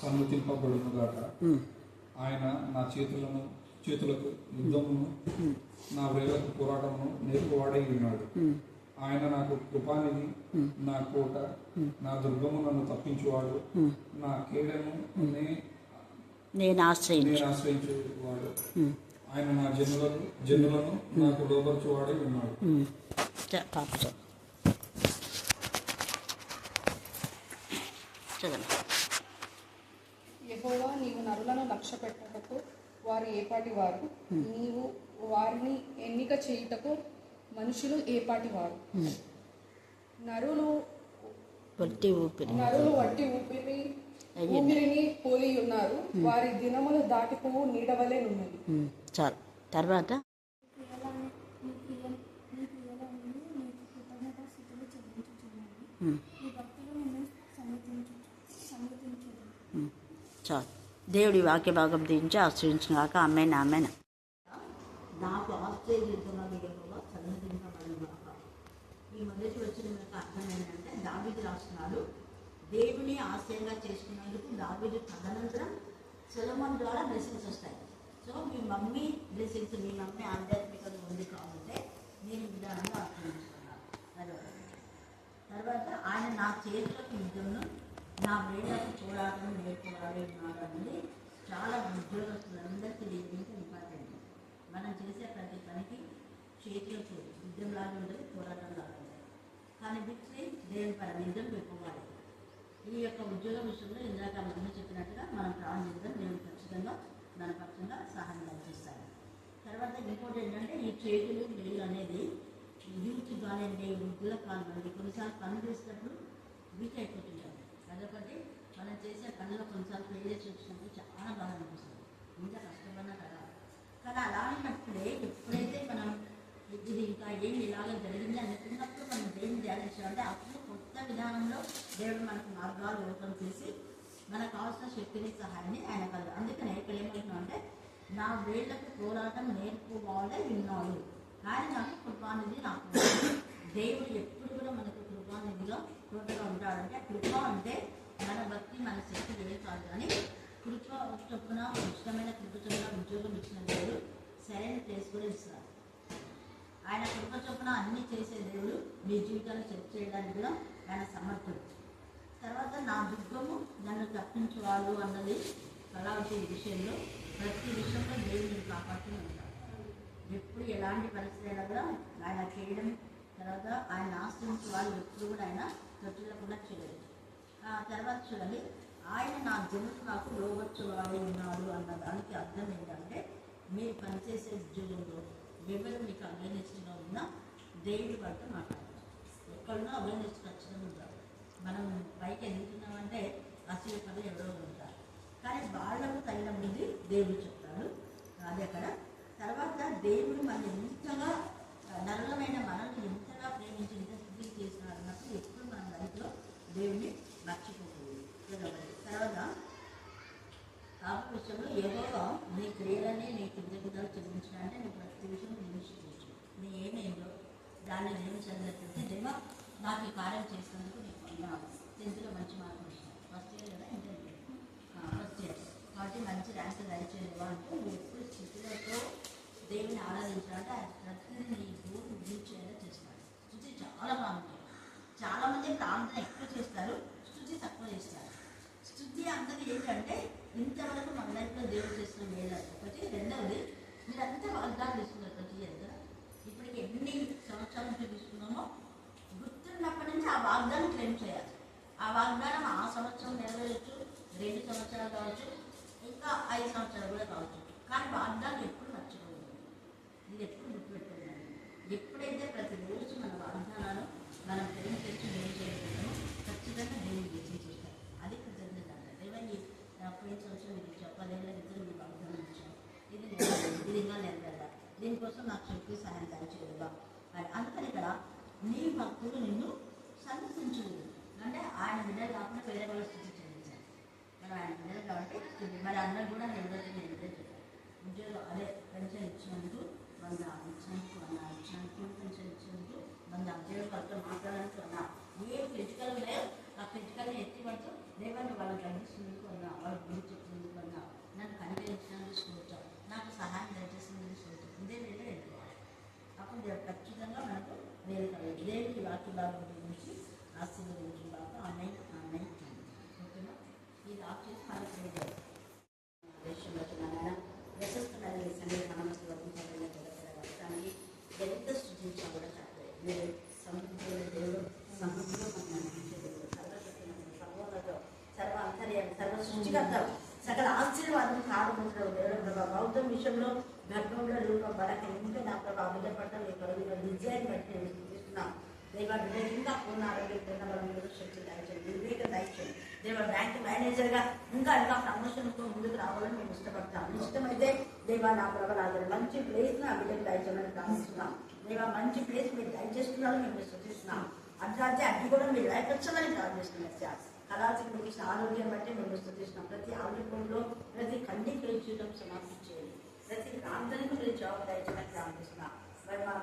సన్మతింపబడునుగాక. ఆయన నా చేతులకు యుద్ధమును నా వేలకు పోరాటమును నేర్పువాడై ఉన్నాడు. ఆయన నాకు కృపానిధి, నా కోట, నా దుర్గము, నన్ను తప్పించువాడు, నా కేడను నేను ఆశ్రయించేవాడు. ఆయన నా జనులను నాకు లోపరచువాడై ఉన్నాడు. యెహోవా, నీవు నరులను లక్ష్య పెట్టుటకు వారు ఏపాటి వారు, నీవు వారిని ఎన్నిక చేయుటకు మనుషులు ఏపాటి వారు. నరులు వట్టి ఊపిరిని పోలి ఉన్నారు, వారి దినములు దాటిపోవు నీడవలే ఉన్నది. చాలు. తర్వాత చాలు. దేవుడి వాక్య భాగం దించి ఆశ్రయించినాక ఆమెన్ ఆమెన్. నాకు ఆశ్చర్యజనకుల యెహోవా సన్నిధింపబడుగాక. ఈ మొదటి వచ్చిన యొక్క అర్థం ఏంటంటే, దావీదు రాస్తున్నాడు, దేవుని ఆశ్రయంగా చేసుకున్నందుకు దావీదు తదనంతరం సొలొమోను ద్వారా బ్లెస్సింగ్స్ వస్తాయి. సో మీ మమ్మీ బ్లెస్సింగ్స్, మీ మమ్మీ ఆధ్యాత్మికంగా ఉంది కాబట్టి నేను విధానంగా ఆశ్రయించుకున్నాను. తర్వాత ఆయన నా చేతులకు యుద్ధంను, నా వేళ్ళకు పోరాటం నేర్చుకోవాలి ఉన్నాడు అనేది చాలా ఉద్యోగస్తులందరికీ దీనికి ఇంపార్టెంట్. మనం చేసే ప్రతి పనికి చేతులకు యుద్ధంలాగా ఉంటుంది, పోరాటంలాగా ఉంటుంది. కానీ విక్టరీ దేవుని పర యుద్ధం పెట్టుకోవాలి. ఈ యొక్క ఉద్యోగ విషయంలో ఇందాక ముందు చెప్పినట్టుగా మనం ప్రారంభించడం దేవుడు ఖచ్చితంగా మన పక్షంగా సహాయం కల్పిస్తాడు. తర్వాత ఇంకోటి ఏంటంటే, ఈ చేతులు వేలు అనేది యూత్ కానివ్వండి, వృద్ధుల కానివ్వండి, కొన్నిసార్లు పనులు చేసేటప్పుడు వీక్ అయిపోతుంటారు. అదొకటి. మనం చేసే పనిలో కొన్నిసార్లు ఫెయిలియర్స్ వచ్చినప్పుడు చాలా బాగా అనిపిస్తుంది, ఇంకా కష్టపడినా కదా. కానీ అలాంటప్పుడే ఎప్పుడైతే మనం ఇది ఇంకా ఏం ఇలాగ జరిగింది అనుకున్నప్పుడు మనం దేవుని ధ్యానించాలంటే అప్పుడు కొత్త విధానంలో దేవుడు మనకు మార్గాలు ఓపెన్ చేసి మనకు కావాల్సిన శక్తిని సహాయాన్ని ఆయన కలదు. అందుకనే ఇక్కడ ఏమంటున్నాం అంటే, నా వేళ్లకు పోరాటం నేర్పువాడే విన్నాడు, ఆయన నాకు కృపానిధి. నాకు దేవుడు ఎప్పుడు కూడా మనకు కృపానిధిగా తోటగా ఉంటాడంటే, కృప అంటే మన భక్తి మన శక్తి ఏం కాదు, కానీ కృప చొప్పున ఇష్టమైన కృప చొప్పున ఉద్యోగం ఇచ్చిన దేవుడు సరైన ప్లేస్ కూడా ఇస్తారు. ఆయన కృప చొప్పున అన్నీ చేసే దేవుడు మీ జీవితాన్ని సెట్ చేయడానికి కూడా ఆయన సమర్థుడు. తర్వాత నా దుర్గము, నన్ను తప్పించేవాళ్ళు అన్నది కళావతి విషయంలో ప్రతి విషయంలో దేవుడిని కాపాడుతూ ఉంటాడు. ఎప్పుడు ఎలాంటి పరిస్థితి అయినా కూడా ఆయన చేయడం, తర్వాత ఆయన ఆశ్రయించే వాళ్ళు ఎప్పుడు కూడా ఆయన తొట్టిల్లకుండా చేయలేదు. తర్వాత చూడండి, ఆయన నా జనులు నాకు లోబర్చువాడు ఉన్నాడు అన్న దానికి అర్థం ఏంటంటే, మీరు పనిచేసే ఉద్యోగంలో ఎవరు మీకు అవేర్నెస్గా ఉన్నా దేవుడి పడితే మాట్లాడతారు. ఎక్కడున్నా అవేర్నెస్ ఖచ్చితంగా ఉంటారు. మనం పైకి ఎదుగుతున్నామంటే అసలు పనులు ఎవరో ఉంటారు, కానీ వాళ్ళకు తగిన బుద్ధి దేవుడు చెప్తాడు. అది అక్కడ. తర్వాత దేవుడు మన ఇంతగా నరళమైన మనల్ని ఇంతగా ప్రేమించి ఇంత స్థితి చేసినాడు అన్నప్పుడు ఎప్పుడు మన లైఫ్లో దేవుడిని మర్చిపోతుంది. తర్వాత విషయంలో యెహోవా నీ క్రియలని నీ కృతజ్ఞతలు చెల్లించాలంటే నువ్వు ప్రతి విషయం నిరీక్షించవచ్చు. నీ ఏమైందో దాన్ని నేను చదివినట్లయితే, దేవా నాకు ఈ కార్యం చేసినందుకు నీకు 10th మంచి మార్కులు ఇస్తాను. ఫస్ట్ ఇయర్ కదా, ఇంటర్వ్యూ ఫస్ట్ ఇయర్ కాబట్టి మంచి ర్యాంక్ దయచేయలేవా అంటే, నువ్వు ఎప్పుడు స్థితులతో దేవుని ఆరాధించాలంటే ప్రతిదీ నీ గోల్ రీచ్ అయ్యేలా చేస్తాడు. స్థుతి చాలా బాగుంటుంది. చాలామంది ప్రార్థన ఎక్కువ చేస్తారు, స్థుతి తక్కువ చేస్తారు. స్థుతి అందరికీ ఏంటంటే, ఇంతవరకు మన లైఫ్లో దేవుడు చేసిన మేలు ఒకటి. రెండవది, మీరంతా వాగ్దానం తీసుకున్నారు ప్రతి ఎంత ఇప్పటికి ఎన్ని సంవత్సరాల నుంచి తీసుకున్నామో గుర్తున్నప్పటి నుంచి ఆ వాగ్దానం క్లెయిమ్ చేయాలి. ఆ వాగ్దానం ఆ సంవత్సరం నెరవేరచ్చు, 2 సంవత్సరాలు కావచ్చు, ఇంకా 5 సంవత్సరాలు కూడా కావచ్చు. కానీ వాగ్దానం ఎప్పుడు మర్చిపోతుంది. ఇది ఎప్పుడు గుర్తుపెట్టుకున్నాను. ఎప్పుడైతే ప్రతిరోజు మన వాగ్దానాలు మనం క్లెయిమ్ చేసి మేలు చేయగలుగుతామో ఖచ్చితంగా దేవుడు చేస్తారు. అది కృతజ్ఞత అంటే, దేవని పోయిన సంవత్సరం ఇది ఇచ్చావు, 10 ఏళ్ళ క్రితం మీకు వాగ్దానం ఇచ్చావు, ఇది ఇంకా నెరవేరదా, దీనికోసం నాకు శక్తి సహాయం దయచేయగా అని. అందుకని ఇక్కడ నీ భక్తులు నిన్ను సందర్శించలేదు అంటే, ఆయన బిడ్డలు కాకుండా వేరే వాళ్ళ స్థితి చెందించారు. మరి ఆయన బిడ్డలు కాబట్టి మరి అందరూ కూడా నిలబెట్టి చెప్పారు. ఉద్యోగం అదే పెన్షన్ ఇచ్చినందుకు 100 ఇచ్చినందుకు 100 ఇచ్చినందుకు పెన్షన్ ఇచ్చినందుకు 100 ఉద్యోగ వాళ్ళతో మాట్లాడడానికి 100 ఏ క్రిటికల్ ఉన్నాయో ఆ క్రిటికల్ని ఎత్తి పడుతూ లేవంటే వాళ్ళకి అందిస్తున్నందుకు 100 వాళ్ళు ఆఫ్ చేసి మళ్ళీ ప్రేర్ చేయాలి. దేశంలో నాయన ప్రశస్తమైన మీ సంగతి మనసు వర్తించాలని వర్షానికి ఎంత సృష్టించా కూడా చెప్పలేదు. మీరు సముద్రంలో దేవుడు, సముద్రంలో మనం అనిపించే దేవుడు, సర్వశక్తిని సర్వోన్నతో సర్వ అంతర్యాన్ని సర్వ సృష్టికర్త సకల ఆశీర్వాదం కారణం దేవుడు ప్రభావ బౌద్ధం విషయంలో గర్భంలో రూపం బలక ఇంకా నా ప్రభావ అభిజపడ్డం ఈ కలుగులో డిజైన్ బట్టి నేను చూపిస్తున్నాం. దేవ బిడ్డకి ఇంకా పూర్ణ ఆరోగ్యం పూర్ణ బలం శక్తి దయచేయండి, వివేక దయచేయండి. దేవ బ్యాంక్ మేనేజర్గా ఇంకా ప్రమోషన్తో ముందుకు రావాలని మేము ఇష్టపడతాం. ఇష్టమైతే దేవ నా ప్రభావ మంచి ప్లేస్ నా బిడ్డకి దయచేయమని ప్రార్థిస్తున్నాం. దేవ మంచి ప్లేస్ మీరు దయచేస్తున్నారని మేము సూచిస్తున్నాం. అట్లాంటి అడ్డు కూడా మీరు దయపరచమని ప్రార్థిస్తున్నాం సార్. కళాశకు మీకు ఆరోగ్యం బట్టి మేము స్థుతిస్తున్నాం. ప్రతి ఆరోగ్యంలో ప్రతి కంటికి చూడటం సమాప్తి చేయండి. ప్రతి ప్రాంతానికి మీరు జవాబు దయచేయమని ప్రార్థిస్తున్నాం. మరి మా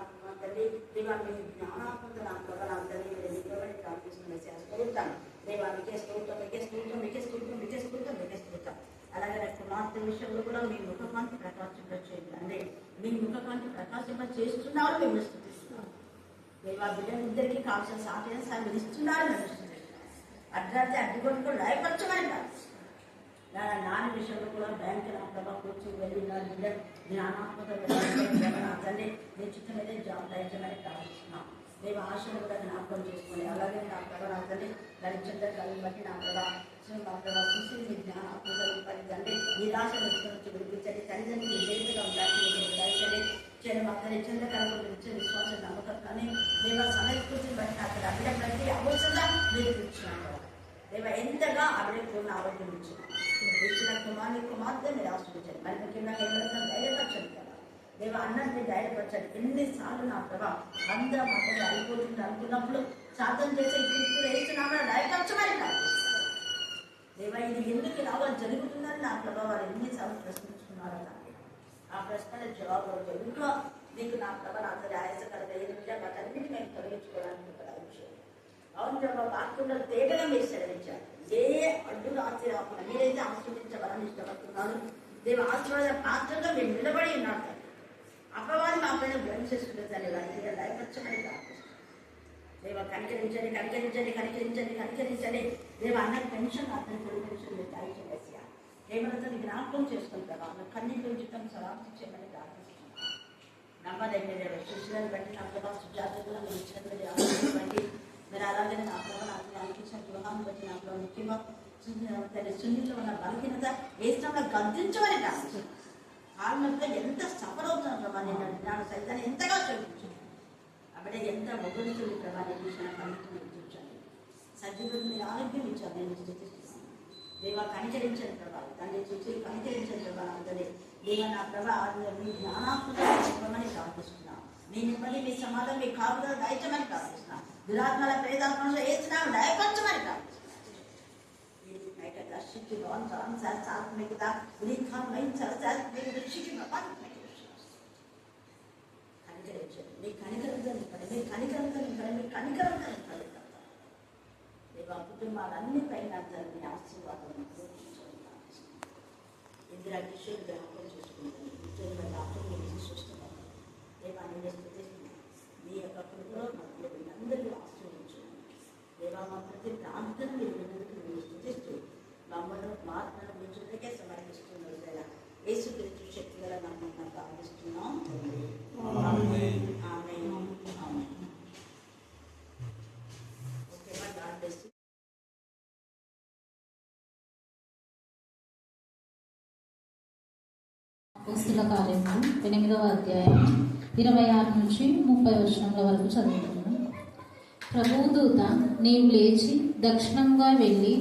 తల్లి దేవా మీ జ్ఞానాత్మక నా ప్రభావం తల్లి మీరు నిలబడి ప్రార్థిస్తున్నాం. స్తోత్రం దేవా మీకే స్తోత్రం, మీకే స్తోత్రం, మీకే స్తోత్రం, మీకే స్తోత్రం, మీకే స్తోత్రం. అలాగే నా కుమార్తె విషయంలో కూడా మీ ముఖకాంతి ప్రకాశింప చేయండి. అంటే మీ ముఖకాంతి ప్రకాశింప చేస్తున్నారు మేము స్థుతిస్తున్నాం. దేవా బిడ్డలిద్దరికీ కావాల్సిన సాధ్యం సాయం ఇస్తున్నారు మేము స్థుతిస్తున్నాం. అడ్రాతి అడ్డుకొట్టుకు రాయపరచమని నాని విషయంలో కూడా బ్యాంకు నా ప్రభావ కూర్చొని వెళ్ళినారు. జ్ఞానాత్మక తల్లి మీ చుట్టూ మీదే జాబ్ దయచమని ప్రార్థిస్తున్నాం. మేము ఆశను కూడా జ్ఞాపకం చేసుకోండి. అలాగే నా ప్రభావ నా తల్లి గడిచిన కాలం బట్టి నా ప్రభావ మా ప్రభావ చూసి మీ జ్ఞానాత్మక తండ్రి నిరాశ నుంచి విడిపించండి. తల్లిదండ్రులు విజయంగా ఉండాలని దయచండి. చేయడం అతని చంద్రకళకు ఇచ్చే విశ్వాసం నమ్మకం కానీ దేవ సమయస్ఫూర్తిని బట్టి అక్కడ అభిడ ప్రతి అవసరంగా మీరు ఇచ్చినారు. దేవ ఎంతగా అభిడ పూర్ణ ఆరోగ్యం ఇచ్చిన కుమార్తె మీరు ఆశ్రయించండి. మరి ముఖ్యంగా ఎవరైనా ధైర్యపరచండి కదా దేవ అన్నది ధైర్యపరచండి. ఎన్నిసార్లు నా ప్రభావ అందరం అక్కడ అయిపోతుంది అనుకున్నప్పుడు సాధన చేసే ఇప్పుడు వేస్తున్నామని ధైర్యపరచమని ప్రార్థిస్తాను. దేవ ఇది ఎందుకు రావాలి జరుగుతుందని నా ప్రభావాలు ఎన్నిసార్లు ప్రశ్నించుకున్నారో కానీ ఆ ప్రశ్నల జవాబు ఇంకా నీకు నా ప్రభావ అందరి ఆయాస కలిగే వాటన్నిటి మేము తొలగించుకోవడానికి అవును ప్రభావ వాక్యంలో తేటగా మీరు సెలవించారు. ఏ అడ్డులు ఆశీర్వాదం మీరైతే ఆశీర్వదించవాలని ఇష్టపడుతున్నారు. దేవ ఆశీర్వాద పాత్రగా మీరు నిలబడి ఉన్నారు. అపవాది మా పైన గ్రహించేసుకుంటుంది వారికి దయపరచమని ప్రార్థిస్తున్నాం. దేవ కనికరించండి, కనికరించండి, కనికరించండి, కనికరించండి. దేవ అన్నది పెన్షన్ అతని కొడుకు పెన్షన్ మీరు దయచేసి దేవతని జ్ఞాపకం చేసుకుంటారు. వాళ్ళు కన్నీళ్ళు ఉంచడం సమాప్తి చేయమని ప్రార్థిస్తున్నాం. నమ్మదగిన శిష్యులను బట్టి నా ప్రభావ సుజాతగా మీరు ఇచ్చినటువంటి బట్టి మీరు అలాగే నా ప్రభావ నాకు అనిపించిన గృహాన్ని బట్టి నా ప్రభావ ముఖ్యంగా సున్నిలో ఉన్న బలహీనత ఏ స్థలంలో గర్జించమని ప్రార్థిస్తున్నాం. కారణంతో ఎంత సఫర్ అవుతున్న ప్రభావ నేను సైతాన్ని ఎంతగా చూపించాను అప్పుడే ఎంత మొగ్గుతుంది ప్రభావం విషయాన్ని కనుక్కుంటుంచండి. సజీవుని ఆరోగ్యం ఇచ్చాను నేను స్థితిస్తున్నాను. దేవ కనికరించని ప్రభావం దాన్ని చూసి కనికరించని ప్రభావం అంతనే దేవ నా ప్రభావం మీ జ్ఞానాత్మకమని ప్రార్థిస్తున్నాను. మీ నెమ్మది మీ సమాధానం మీ కాపుదల దయచమని ప్రార్థిస్తున్నాను. దురాత్మల ప్రేతాత్మలో వేసినా దయపరచమని ప్రార్థిస్తున్నాను. శక్తి ఆత్మికత కనికరించండి. మీ కనికరంతో నింపండి, మీ కనికరంతో నింపండి, మీ కనికరంతో నింపండి. దేవ కుటుంబాలన్నీ పైన మీ ఆశీర్వాదం ఇందిరా కిషోర్ జ్ఞాపకం చేసుకుంటుంది. ఉద్యోగం డాక్టర్ మీరు సృష్టించారు. దేవాన్ని స్థుతిస్తున్నాను. మీ యొక్క కృపలో మధ్య అందరికీ ఆశ్రయించండి. దేవా మా ప్రతి ప్రాంతం మీరు విన్నందుకు మీరు స్థుతిస్తూ మమ్మల్ని మార్పును మీ చుట్టకే సమర్పిస్తున్నారు కదా. యేసు క్రీస్తు శక్తి గల నమ్మకం ప్రార్థిస్తున్నాం. అపోస్తల కార్యములు 8వ అధ్యాయం 26 నుంచి 30 వచనముల వరకు చదువుతున్నాం. ప్రభువు దూత నీవు లేచి దక్షిణంగా వెళ్ళి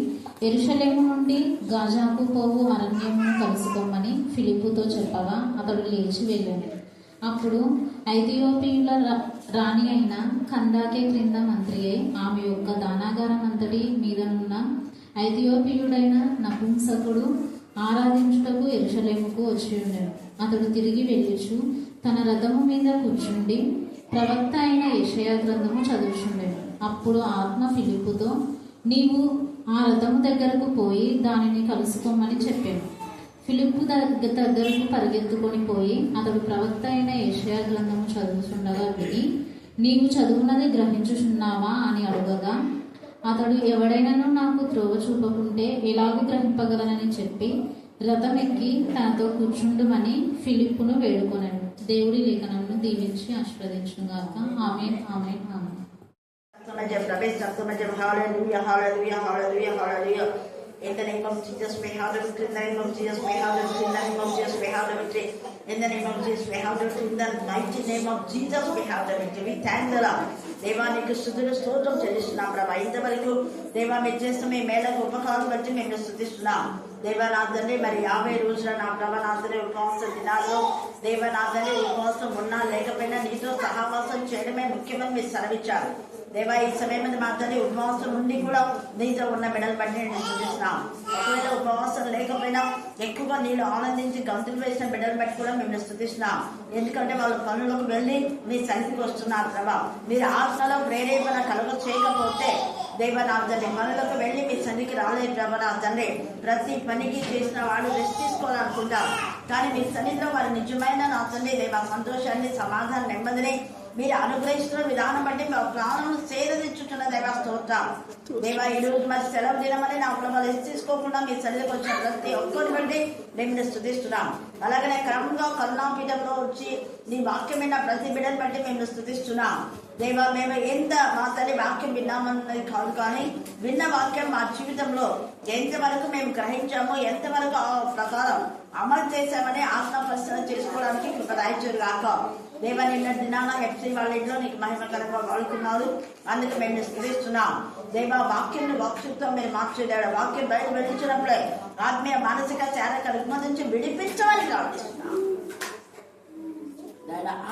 యెరూషలేము నుండి గాజాకు పోవు అరణ్యమును కలుసుకోమని ఫిలిప్పుతో చెప్పగా అతడు లేచి వెళ్ళాడు. అప్పుడు ఐథియోపియుల రాణి అయిన కందాకే క్రింద మంత్రి అయి ఆమె యొక్క దానాగారం అంతటి మీదనున్న ఐథియోపియుడైన నపుంసకుడు ఆరాధించుటకు యెరూషలేముకు వచ్చి ఉండెను. అతడు తిరిగి వెళ్ళుచు తన రథము మీద కూర్చుండి ప్రవక్త అయిన యెషయా గ్రంథము చదువుచుండెను. అప్పుడు ఆత్మ ఫిలిప్పుతో నీవు ఆ రథము దగ్గరకు పోయి దానిని కలుసుకోమని చెప్పాను. ఫిలిప్పు దగ్గరకు పరిగెత్తుకొని పోయి అతడు ప్రవక్త అయిన యెషయా గ్రంథము చదువుచుండగా విని నీవు చదువున్నది గ్రహించుచున్నావా అని అడగగా అతడు ఎవడైనాను నాకు త్రోవ చూపకుంటే ఎలాగూ గ్రహింపగలనని చెప్పి రథం ఎక్కి తనతో కూర్చుండుమని ఫిలిప్పును వేడుకొనెను. దేవుడి లేఖనమును దీవించి ఆశీర్వదించుగాక. ఆమేన్, ఆమేన్, ఆమేన్. Hallelujah, hallelujah, hallelujah, hallelujah. In the name of Jesus, we have the victory. In the name of Jesus, we have the victory. In the name of Jesus, we have the victory. In the name of Jesus, we have the victory. In the mighty name of Jesus, we have the victory. We thank the Lord. దేవా నీకు స్తుతులు స్తోత్రం చెల్లిస్తున్నాం ప్రభా. ఇంతవరకు దేవా మీరు చేస్తున్న మీ మేళకు ఉపకారం బట్టి మేము స్తుతిస్తున్నాం. దేవనాథని మరి 50 రోజుల నా ప్రభానాథని ఉపవాస దినాల్లో దేవనాథని ఉపవాసం ఉన్నా లేకపోయినా నీతో సహవాసం చేయడమే ముఖ్యమని మీరు సెలవిచ్చారు. దేవా ఈ సమయం మా తల్లి ఉపవాసం ఉండి కూడా నీతో ఉన్న మెడలు బట్టి నేను చూపిస్తున్నాం. ఒకవేళ ఉపవాసం లేకపోయినా ఎక్కువగా నీళ్ళు ఆనందించి గంతులు వేసిన బిడ్డలు బట్టి కూడా మేము స్తుతిస్తున్నాం. ఎందుకంటే వాళ్ళు పనులకు వెళ్ళి మీ సన్నిధికి వస్తున్నారు ప్రభా. మీరు ఆత్మలో ప్రేరేపణ కలుగ చేయకపోతే దేవా నా తండ్రి పనులకు వెళ్ళి మీ సన్నిధికి రాలేదు ప్రభా. నా తండ్రి ప్రతి పనికి చేసిన వాడు రెస్ట్ తీసుకోవాలనుకుంటారు, కానీ మీ సన్నిధిలో వారి నిజమైన నా తండ్రి దేవా సంతోషాన్ని సమాధానం నెమ్మదిని మీరు అనుగ్రహిస్తున్న విధానం బట్టి మా ప్రాణం సేదరించుతున్న దేవా స్తోత్రం. దేవా ఈ రోజు మరి సెలవు దినమని నా ప్రభావం రెస్ట్ తీసుకోకుండా మీ సన్నిధికి వచ్చిన ప్రతి ఒక్కరిని బట్టి మేము స్తుతిస్తున్నాం. అలాగనే క్రమంగా కరుణాపీఠంలో వచ్చి నీ వాక్యమైన ప్రతి బిడ్డను బట్టి మేము స్తుతిస్తున్నాం. దేవా మేము ఎంత మా తల్లి వాక్యం విన్నామన్నది కాదు, కానీ విన్న వాక్యం మా జీవితంలో ఎంతవరకు మేము గ్రహించామో ఎంతవరకు ఆ ప్రకారం అమలు చేశామని ఆత్మపరిశీలన చేసుకోవడానికి కృప దయచేయును గాక. దేవా నిన్న దినాన ఎఫ్సీ వాళ్ళ ఇంట్లో నీకు మహిమకరంగా వాడుకున్నారు, అందుకు మేము స్తుతిస్తున్నాం. దేవా వాక్యం వాక్యంతో మీరు మార్చేదాడు. వాక్యం బయట వెళ్ళించినప్పుడే ఆత్మీయ మానసిక శారీరక రుగ్మత నుంచి విడిపించమని ప్రార్థిస్తున్నాం.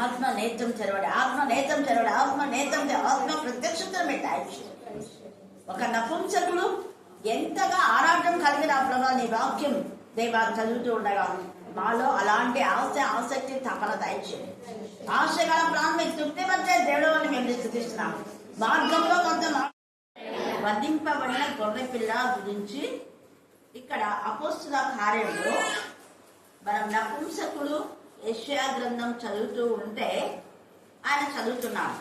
ఆత్మ నేత్రం తెరవడి, ఆత్మ నేత్రం తెరవడి, ఆత్మ నేత్రం ఆత్మ ప్రత్యక్షతను పెట్టాయి. ఒక నపుంసకుడు ఎంతగా ఆరాటం కలిగిన ప్రభావ నీ వాక్యం దేవా చదువుతూ ఉండగా మాలో అలాంటి ఆసక్తి తపన దయచేయండి. ఆశ గల ప్రాణం తృప్తి మధ్య దేవుడు అని మేము స్తుతిస్తున్నాం. మార్గంలో కొంత వధింపబడిన గొర్రె పిల్ల గురించి ఇక్కడ అపోస్తుల కార్యంలో మనం నపుంసకుడు యెషయా గ్రంథం చదువుతూ ఉంటే ఆయన చదువుతున్నాడు.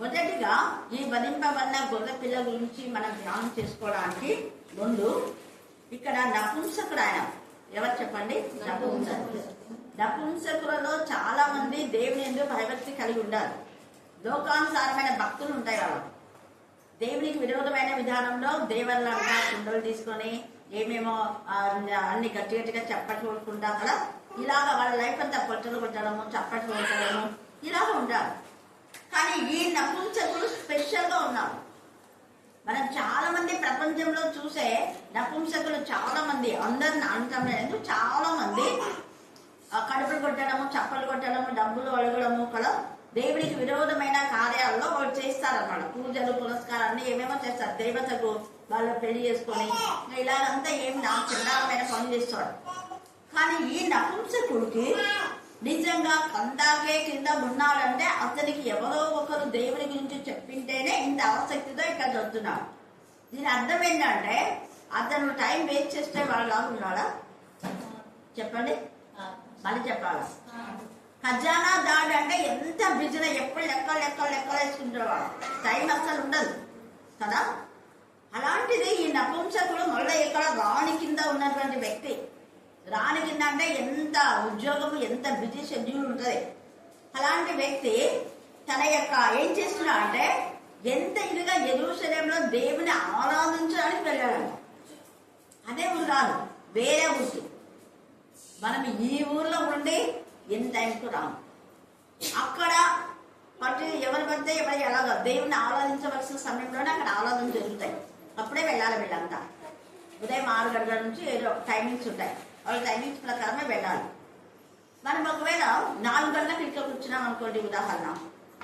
మొదటిగా ఈ వధింపబడిన గొర్రె పిల్ల గురించి మనం ధ్యానం చేసుకోవడానికి ముందు ఇక్కడ నపుంసకుడు ఆయన ఎవరు చెప్పండి? నపుంసకులలో చాలా మంది దేవుని యందు భయభక్తి కలిగి ఉండాలి. లోకానుసారమైన భక్తులు ఉంటాయి కదా, దేవునికి విరోధమైన విధానంలో దేవర్లంగా కుండలు తీసుకొని ఏమేమో అన్ని గట్టి గట్టిగా చప్పట్లు కొట్టుకుంటా కదా, ఇలాగ వాళ్ళ లైఫ్ అంతా పొట్టలు కొట్టడము చప్పట్లు కొట్టడము ఇలాగ ఉండాలి. కానీ ఈ నపుంసకులు స్పెషల్గా ఉన్నారు. మనం చాలా మంది ప్రపంచంలో చూసే నపుంసకులు చాలా మంది అందరిని అంటాము, చాలా మంది కడుపులు కొట్టడము చప్పలు కొట్టడము డబ్బులు అడగడము కదా దేవుడికి విరోధమైన కార్యాల్లో వాళ్ళు చేస్తారన్నమాట. పూజలు పురస్కారాన్ని ఏమేమో చేస్తారు. దేవతకు వాళ్ళు పెళ్లి చేసుకొని ఇలాగంతా ఏమి నా చిన్నమైన పనులు చేస్తాడు. కానీ ఈ నపుంసకుడికి నిజంగా కందాకే కింద ఉన్నాడంటే అతనికి ఎవరో ఒకరు దేవుని గురించి చెప్పింటేనే ఇంత ఆసక్తితో ఇక్కడ చదువుతున్నాడు. దీని అర్థం ఏంటంటే అతను టైం వేస్ట్ చేస్తే వాళ్ళు ఉన్నాడా చెప్పండి, మళ్ళీ చెప్పాలా? ఖజానా దాడి అంటే ఎంత బిజీగా ఎప్పుడు లెక్కలు వేసుకుంటాడు, టైం అసలు ఉండదు కదా. అలాంటిది ఈ నపుంసకుడు మళ్ళీ ఇక్కడ రాణి కింద ఉన్నటువంటి వ్యక్తి. రాణి కింద అంటే ఎంత ఉద్యోగము ఎంత బిజీ షెడ్యూల్ ఉంటుంది. అలాంటి వ్యక్తి తన యొక్క ఏం చేస్తున్నా అంటే ఎంత ఇదిగా యెరూషలేములో దేవుని ఆరాధించడానికి వెళ్ళాడు. అదే ఊరు కాదు, వేరే ఊరు. మనం ఈ ఊర్లో ఉండి ఎన్ని టైంకు రాము. అక్కడ పట్టి ఎవరు పడితే ఎవరి ఎలాగో దేవుని ఆరాధించవలసిన సమయంలోనే అక్కడ ఆరాధన జరుగుతాయి. అప్పుడే వెళ్ళాలి. వీళ్ళంతా ఉదయం 6 గంటల నుంచి ఏదో టైమింగ్స్ ఉంటాయి, వాళ్ళ టైమింగ్స్ ప్రకారమే వెళ్ళాలి. మనం ఒకవేళ 4 గంటలకు ఇక్కడ కూర్చున్నాం అనుకోండి, ఉదాహరణ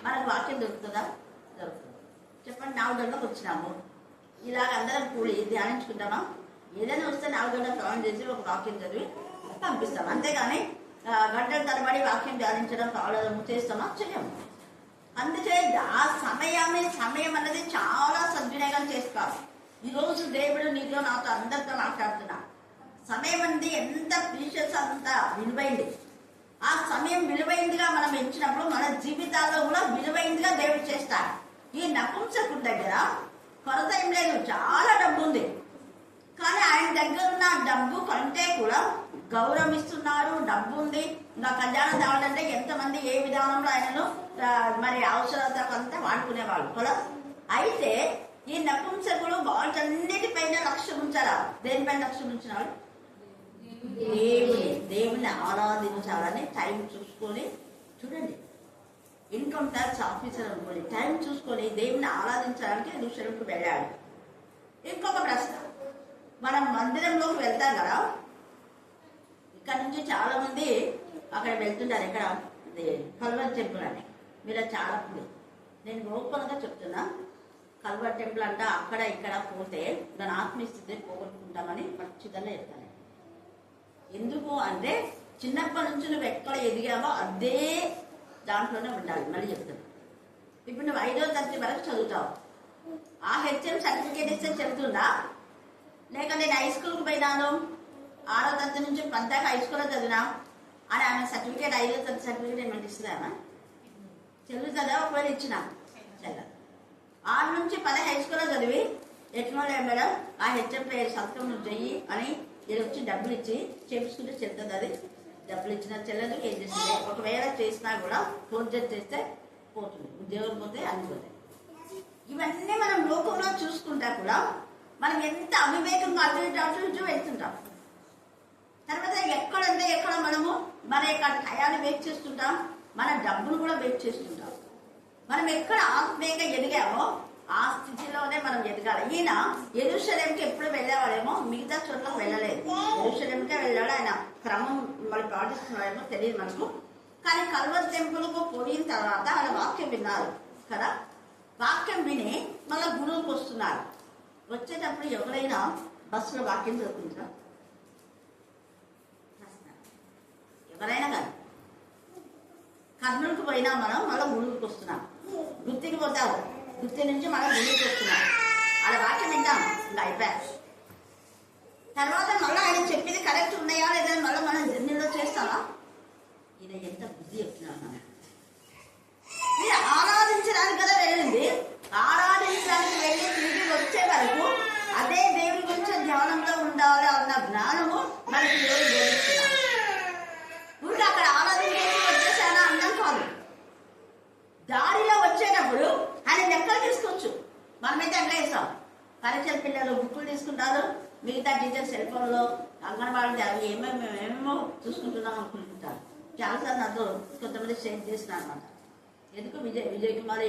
మనకు వాక్యం దొరుకుతుందా? దొరుకుతుంది. చెప్పండి, 4 గంటలకు వచ్చినాము, ఇలాగ అందరం కూడి ధ్యానించుకుంటామా? ఏదైనా వస్తే 4 గంటలకు ప్రయాణం చేసి ఒక వాక్యం చదివి పంపిస్తాం. అంతేగాని గంటల తరబడి వాక్యం ధ్యానించడం కావడము చేస్తామా? చేయము. అందుకే ఆ సమయం అన్నది చాలా సద్వినియోగం చేసుకోవాలి. ఈరోజు దేవుడు నీతో నాతో అందరితో మాట్లాడుతున్నా. సమయం అనేది ఎంత ప్రీషియస్, అంత విలువైంది. ఆ సమయం విలువైందిగా మనం ఎంచినప్పుడు మన జీవితాల్లో కూడా విలువైందిగా దేవుడు చేస్తాడు. ఈ నపుంసకుడి దగ్గర కొరత ఏం లేదు, చాలా డబ్బు ఉంది. కానీ ఆయన దగ్గర ఉన్న డబ్బు కంటే కూడా గౌరవిస్తున్నారు. డబ్బు ఉంది, ఇంకా కళ్యాణం తేవాలంటే ఎంతమంది ఏ విధానంలో ఆయనను మరి అవసరతకంతా వాడుకునేవాళ్ళు కదా. అయితే ఈ నపుంసకుడు వాటన్నిటిపైన లక్ష్యం ఉంచారా? దేనిపైన లక్ష్యం ఉంచినాడు? దేవుని ఆరాధించాలని టైం చూసుకొని, చూడండి, ఇన్కమ్ ట్యాక్స్ ఆఫీసర్ అనుకోండి, టైం చూసుకొని దేవుని ఆరాధించడానికి ఎరుషలేముకు వెళ్ళాడు. ఇంకొక ప్రశ్న, మనం మందిరంలోకి వెళ్తాం కదా, ఇక్కడ నుంచి చాలా మంది అక్కడ వెళ్తుంటారు. ఇక్కడ కల్వర్ టెంపుల్ అని మీరు చాలా మంది, నేను ఓపెన్గా చెప్తున్నా, కల్వర్ టెంపుల్ అంట అక్కడ ఇక్కడ పోతే దాని ఆత్మీయ స్థితిని పోగొట్టుకుంటామని ఖచ్చితంగా చెప్తాను. ఎందుకు అంటే చిన్నప్పటి నుంచి నువ్వు ఎక్కడ ఎదిగావో అదే దాంట్లోనే ఉండాలి. మళ్ళీ చెప్తాను, ఇప్పుడు నువ్వు 5వ తరగతి వరకు చదువుతావు, ఆ హెచ్ఎం సర్టిఫికేట్ ఇస్తే చెప్తుందా? లేక నేను హై స్కూల్కి పోయినాను, 6వ తరగతి నుంచి 10 దాకా హై స్కూల్లో చదివినా అని ఆమె సర్టిఫికేట్ 5వ తరగతి సర్టిఫికేట్ ఏమంటే ఇస్తుందా? చెల్లుతుందా? ఒకవేళ ఇచ్చినా చెల్ల 6 నుంచి 10 హై స్కూల్లో చదివి ఎట్లా మేడం ఆ హెచ్ఎం పేరు సంతకం నువ్వు చెయ్యి అని ఇది వచ్చి డబ్బులు ఇచ్చి చేపించుకుంటే చెల్తుంది. అది డబ్బులు ఇచ్చినా చెల్లదు, ఏం చేస్తుంది. ఒకవేళ చేసినా కూడా ఫోర్జరీ చేస్తే పోతుంది, ఉద్యోగం పోతే అన్ని పోతాయి. ఇవన్నీ మనం లోకంలో చూసుకుంటా కూడా మనం ఎంత అవివేకంగా అటు ఇటు వెళ్తుంటాం. తర్వాత ఎక్కడంటే ఎక్కడ మనము మన యొక్క టయాన్ని వేస్ట్ చేస్తుంటాం, మన డబ్బును కూడా వేస్ట్ చేస్తుంటాం. మనం ఎక్కడ ఆత్మీయంగా ఎదిగామో ఆ స్థితిలోనే మనం ఎదగాలి. ఈయన యెరూషలేముకి ఎప్పుడు వెళ్ళేవాడేమో, మిగతా చోట్లకు వెళ్ళలేదు. యెరూషలేముకే వెళ్ళాడు. ఆయన క్రమం మరి పాటిస్తున్నాడేమో తెలియదు మనకు. కానీ కల్వర్ టెంపుల్కు పోయిన తర్వాత ఆయన వాక్యం విన్నారు కదా. వాక్యం విని మళ్ళీ గురువుకు వస్తున్నారు. వచ్చేటప్పుడు ఎవరైనా బస్సులో వాక్యం చదువుకుంటారా? ఎవరైనా కానీ కర్నూలుకు పోయినా మనం మళ్ళీ గురువుకి వస్తున్నాం. గుత్తికి పోతారు, గుత్తి నుంచి మనం గురువుకి వస్తున్నాం. అలా వాక్యం వింటాం, ఇంకా అయిపోయా. తర్వాత మళ్ళీ ఆయన చెప్పింది కరెక్ట్ ఉన్నాయా లేదా మళ్ళీ మనం జర్నీలో చేస్తామా? ఈయన ఎంత బుద్ధి చెప్తున్నాడు. మనం మీరు ఆరాధించడానికి కదా వెళ్ళింది, ఆరాధించడానికి వెళ్ళి తిరిగి వచ్చే వరకు అదే దేవుడి గురించి ధ్యానంలో ఉండాలి అన్న జ్ఞానము మనకి దేవుడు బోధిస్తున్నాడు. ఊరికి అక్కడ ఆరాధించేసి వచ్చేసానా అన్నం కాదు. దారిలో వచ్చేటప్పుడు ఆయన లెక్కలు తీసుకోవచ్చు. మనమైతే అట్లా ఇస్తాం. పరీక్షల పిల్లలు బుక్కులు తీసుకుంటారు, మిగతా టీచర్ సెల్ ఫోన్లో అంగన్వాడీ అవి ఏమేమో చూసుకుంటున్నాం అనుకుంటుంటారు. చాలాసార్లు నాతో కొంతమంది షేర్ చేస్తున్నారు అనమాట. ఎందుకు విజయ్ కుమారి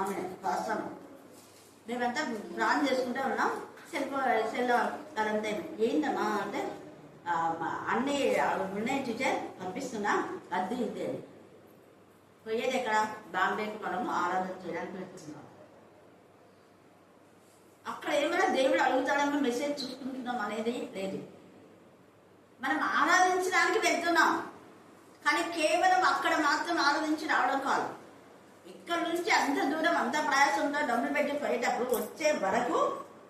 ఆమె పాస్టర్, మేమంతా ప్లాన్ చేసుకుంటూ ఉన్నాం. సెల్ అదంతా ఏందమ్మా అంటే అన్నీ ఉన్నాయి టీచర్ పంపిస్తున్నా, అద్దె ఇద్దే పోయేది ఎక్కడ బాంబేకి మనము ఆరాధన చేయడానికి వెళ్తున్నాం. అక్కడ ఏమైనా దేవుడు అడుగుతాడేమో మెసేజ్ చూసుకుంటున్నాం అనేది లేదు. మనం ఆరాధించడానికి వెళ్తున్నాం, కానీ కేవలం అక్కడ మాత్రం ఆరాధించి రావడం కాదు. ఇక్కడ నుంచి అంత దూరం అంత ప్రయాసంతో డబ్బులు పెట్టి పోయేటప్పుడు వచ్చే వరకు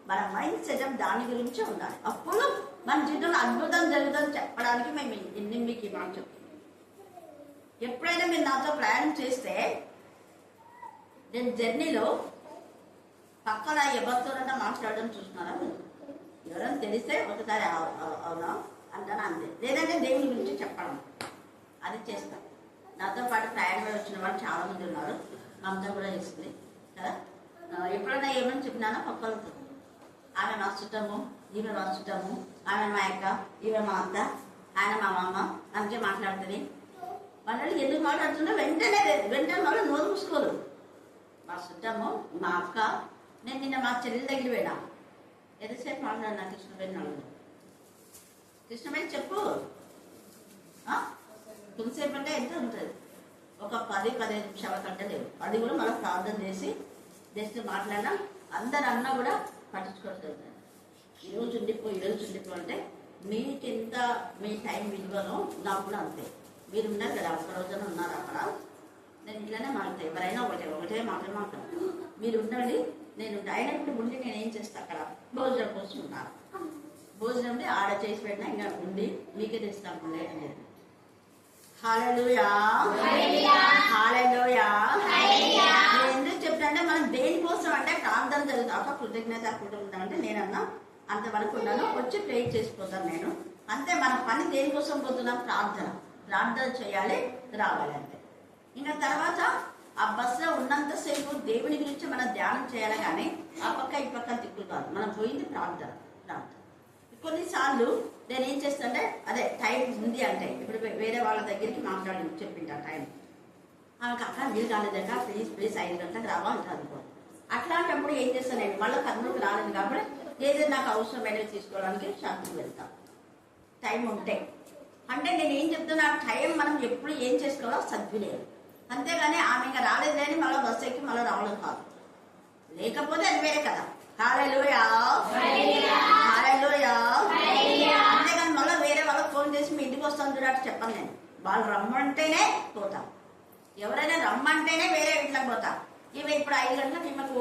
మన మైండ్ సెటప్ దాని గురించి ఉండాలి. అప్పుడు మన జీవితంలో అద్భుతం జరుగుతుందని చెప్పడానికి మేము ఎన్ని మీకు ఈ మాట చెప్తున్నాం. ఎప్పుడైనా మీరు నాతో ప్రయాణం చేస్తే నేను జర్నీలో పక్కన ఎవరితోనైనా మాట్లాడడం చూస్తున్నారా? ఎవరైనా తెలిస్తే ఒకసారి అవునా అంటాను, అంతే. లేదంటే దేవుని గురించి చెప్పడం అది చేస్తాం. నాతో పాటు ప్రయాణంలో వచ్చిన వాళ్ళు చాలా మంది ఉన్నారు, మమతా కూడా చేస్తుంది కదా. ఎప్పుడైనా ఏమని చెప్పినానో పక్కలతో, ఆమె మా చుట్టము, ఈమె మా చుట్టము, ఆమె మా అక్క, ఈమె మా అత్త, ఆయన మా మామ, అందుకే మాట్లాడుతుంది. వాళ్ళు ఎందుకు మాట్లాడుతున్నా వెంటనే వాళ్ళు నోరు మూసుకోరు. మా చుట్టము, మా అక్క. నేను నిన్న మా చెల్లి దగ్గర పోయినా, ఎంతసేపు మాట్లాడినా కృష్ణవేణి అడుగు. కృష్ణవేణి చెప్పు, కొంతసేపు అంటే ఎంత ఉంటుంది? ఒక 10-15 నిమిషాల కంటే లేవు. అది కూడా మనం ప్రార్థన చేసి జస్ట్ మాట్లాడినా అందరు అన్నా కూడా పట్టించుకోవట్లేదు. ఈరోజు ఉండిపో అంటే మీకెంత మీ టైం విలువనో నాకు కూడా అంతే. మీరు ఉన్నారు కదా, ఒక్క రోజున ఉన్నారు అక్కడ, నేను ఇట్లానే మాట్లాడతాను. ఎవరైనా ఒకటే మాట్లాడు. మీరు ఉండండి, నేను డైరెక్ట్ ఉండి నేనేం చేస్తాను అక్కడ భోజనం కోసం ఉన్నాను. భోజనం ఆడ చేసి పెట్టినా ఇంకా ఉండి మీకే తెస్తాను అనేది. హల్లెలూయా, హల్లెలూయా. నేను ఎందుకు చెప్తాను ఏంటంటే మనం దేనికోసం అంటే ప్రార్థన జరుగుతాక కృతజ్ఞత కుటుంబం అంటే నేనన్నా అంతవరకు ఉన్నాను, వచ్చి ప్రే చేసిపోతాను నేను అంతే. మన పని దేనికోసం పోతున్నాం? ప్రార్థన చేయాలి, రావాలి అంతే. ఇంకా తర్వాత ఆ బస్సులో ఉన్నంతసేపు దేవుని గురించి మనం ధ్యానం చేయాలి, కానీ ఆ పక్క ఈ పక్క దిక్కులు కాదు. మనం పోయింది ప్రార్థన. కొన్నిసార్లు నేను ఏం చేస్తానంటే అదే టైం ఉంది అంటే ఇప్పుడు వేరే వాళ్ళ దగ్గరికి మాట్లాడి చెప్పింటా టైం ఆమెకు అక్కడ వీలు కాలేదట, ప్లీజ్ 5 గంటలకు రావా అంటే అనుకో. అట్లాంటప్పుడు ఏం చేస్తాను నేను? మళ్ళీ కర్నూలుకు రాలేదు కాబట్టి ఏదైనా నాకు అవసరమైనవి తీసుకోవడానికి షాపింగ్ వెళ్తాను టైం ఉంటే. అంటే నేను ఏం చెప్తున్నా, టైం మనం ఎప్పుడు ఏం చేసుకోవాలో సద్వినియోగం. అంతేగాని ఆమె ఇంకా రాలేదు అని మళ్ళీ బస్సు ఎక్కి మళ్ళీ రావడం కాదు. లేకపోతే అది వేరే కదా. హల్లెలూయా హల్లెలూయా. అంతేగాని మళ్ళీ వేరే వాళ్ళకి ఫోన్ చేసి మీ ఇంటికి వస్తాను చూడట్టు చెప్పను నేను. వాళ్ళు రమ్మంటేనే పోతాం, ఎవరైనా రమ్మంటేనే వేరే ఇంట్లోకి పోతాం. ఇవి ఇప్పుడు 5 గంటలకు ఈమెకు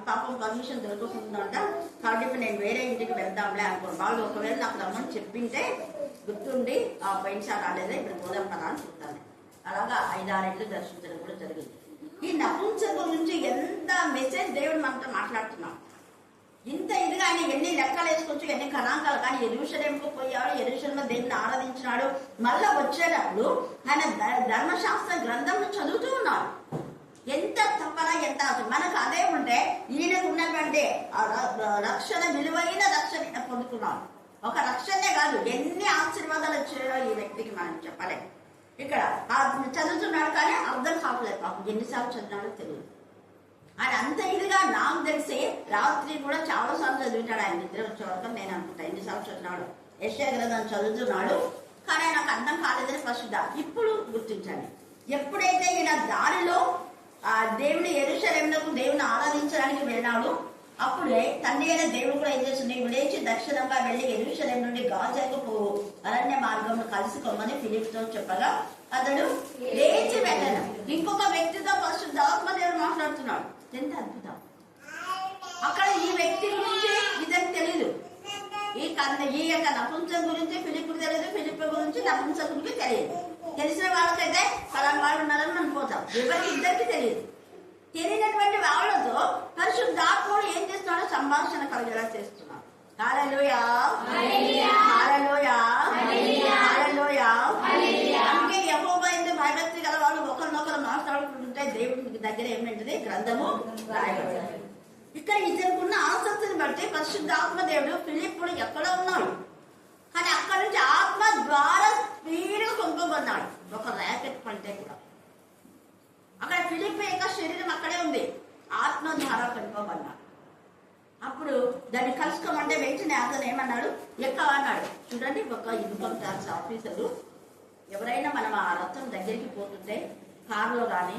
పాపం పర్మిషన్ దొరకకుందంట, కాబట్టి ఇప్పుడు నేను వేరే ఇంటికి వెళ్దాంలే అనుకోండి. వాళ్ళు ఒకవేళ నాకు రమ్మని చెప్పింటే గుర్తుండి ఆ పోయినసారి రాలేదే ఇప్పుడు పోదాం కదా అని చెప్తాను. అలాగా 5-6 ఇంట్లు దర్శించడం కూడా జరిగింది. ఈ నపుంసకుల గురించి ఎంత మెసేజ్ దేవుడు మనతో మాట్లాడుతున్నాం. ఇంత ఇదిగా ఆయన ఎన్ని లెక్కలు వేసుకోవచ్చు, ఎన్ని గణాంకాలు. కానీ యెరూషలేముకు పోయాడు, యెరూషలేములో దేవుని ఆరాధించినాడు. మళ్ళా వచ్చేటప్పుడు ఆయన ధర్మశాస్త్ర గ్రంథంను చదువుతూ ఉన్నాడు. ఎంత తప్పన ఎంత మనకు అదే ఉంటే ఈయనకు ఉన్నటువంటి రక్షణ, విలువైన రక్షణ పొందుకున్నాడు. ఒక రక్షణే కాదు, ఎన్ని ఆశీర్వాదాలు వచ్చాయో ఈ వ్యక్తికి మనం చెప్పలేము. ఇక్కడ చదువుతున్నాడు కానీ అర్థం కావట్లేదు పాపం. ఎన్నిసార్లు చదివినాడో తెలియదు. ఆయన అంత ఇదిగా నాకు తెలిసి రాత్రి కూడా చాలా సార్లు చదివినాడు. ఆయన నిద్ర వచ్చే వరకు నేను అనుకుంటా ఎన్నిసార్లు చదివినాడు. యెషయా గ్రంథం చదువుతున్నాడు కానీ నాకు అర్థం కాలేదని ఫస్ట్ ఇప్పుడు గుర్తించండి. ఎప్పుడైతే ఈయన దారిలో ఆ దేవుని యెరూషలేమునకు దేవుని ఆరాధించడానికి వెళ్ళినాడు, అప్పుడే తండ్రి అయిన దేవుడు కూడా ఏం చేస్తుంది, నీవు లేచి దక్షిణంగా వెళ్ళి యెరూషలేము నుండి గాజాకు పోవు, అరణ్య మార్గంలో కలుసుకోమని ఫిలిప్తో చెప్పగా అతడు లేచి వెళ్ళాను. ఇంకొక వ్యక్తితో పరిశుద్ధాత్మ దేవుడు మాట్లాడుతున్నాడు. ఎంత అద్భుతం! అక్కడ ఈ వ్యక్తి గురించి ఇతనికి తెలీదు. ఈ యొక్క నపుంసకుడి గురించి ఫిలిప్కి తెలియదు, ఫిలిప్ గురించి నపుంసకుడికి తెలియదు. తెలిసిన వాళ్ళకైతే ఫలానా వాళ్ళు ఉన్నారని మనం పోతాం. ఎవరికి ఇద్దరికి తెలియదు. తెలియనటువంటి వాళ్ళతో పరిశుద్ధాత్ముడు ఏం చేస్తున్నాడో సంభాషణ కలిగేలా చేస్తున్నాడు. హల్లెలూయా హల్లెలూయా హల్లెలూయా. అందుకే యెహోవా యందు భయభక్తి గల వాళ్ళు ఒకరినొకరు మాట్లాడుకుంటుంటే దేవుడి దగ్గర ఏమిటంటే గ్రంథము రాయబడింది. ఇక్కడ ఇతరుకున్న ఆసక్తిని బట్టి పరిశుద్ధాత్మ దేవుడు ఫిలిప్పుడు ఎక్కడ ఉన్నాడు కానీ అక్కడి నుంచి ఆత్మ ద్వారా స్పీడ్గా కొనుక్కోబడ్డాడు. ఒక ర్యాకెట్ పంటే కూడా అక్కడ ఫిలిప్ యొక్క శరీరం అక్కడే ఉంది, ఆత్మ ద్వారా కొనుక్కోబడ్డాడు. అప్పుడు దాన్ని కలుసుకోమంటే వెంటనే అతను ఏమన్నాడు, ఎక్కవన్నాడు. చూడండి, ఒక ఇన్కమ్ ట్యాక్స్ ఆఫీసరు ఎవరైనా మనం ఆ రథం దగ్గరికి పోతుంటే కారులో కానీ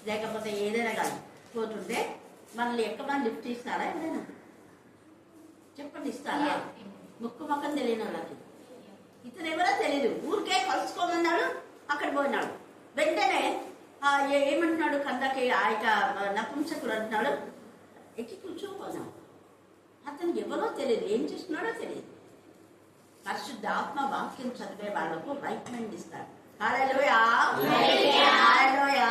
లేకపోతే ఏదైనా కానీ పోతుంటే మనల్ని ఎక్కమని లిఫ్ట్ ఇస్తారా? ఎవరైనా చెప్పండి, ఇస్తారా? ముక్కు మొక్కం తెలియని వాళ్ళకి. ఇతను ఎవరో తెలియదు, ఊరికే కలుసుకోమన్నాడు, అక్కడ పోయినాడు. వెంటనే ఏమంటున్నాడు, కందకి ఆ యొక్క నపుంసకుడు అంటున్నాడు, ఎక్కి కూర్చోపోయినాడు. అతను ఎవరో తెలియదు, ఏం చేస్తున్నాడో తెలియదు. పరిశుద్ధాత్మ వాక్యం చదివే వాళ్ళకు రైట్ మైండ్ ఇస్తాడు. హల్లెలూయా హల్లెలూయా.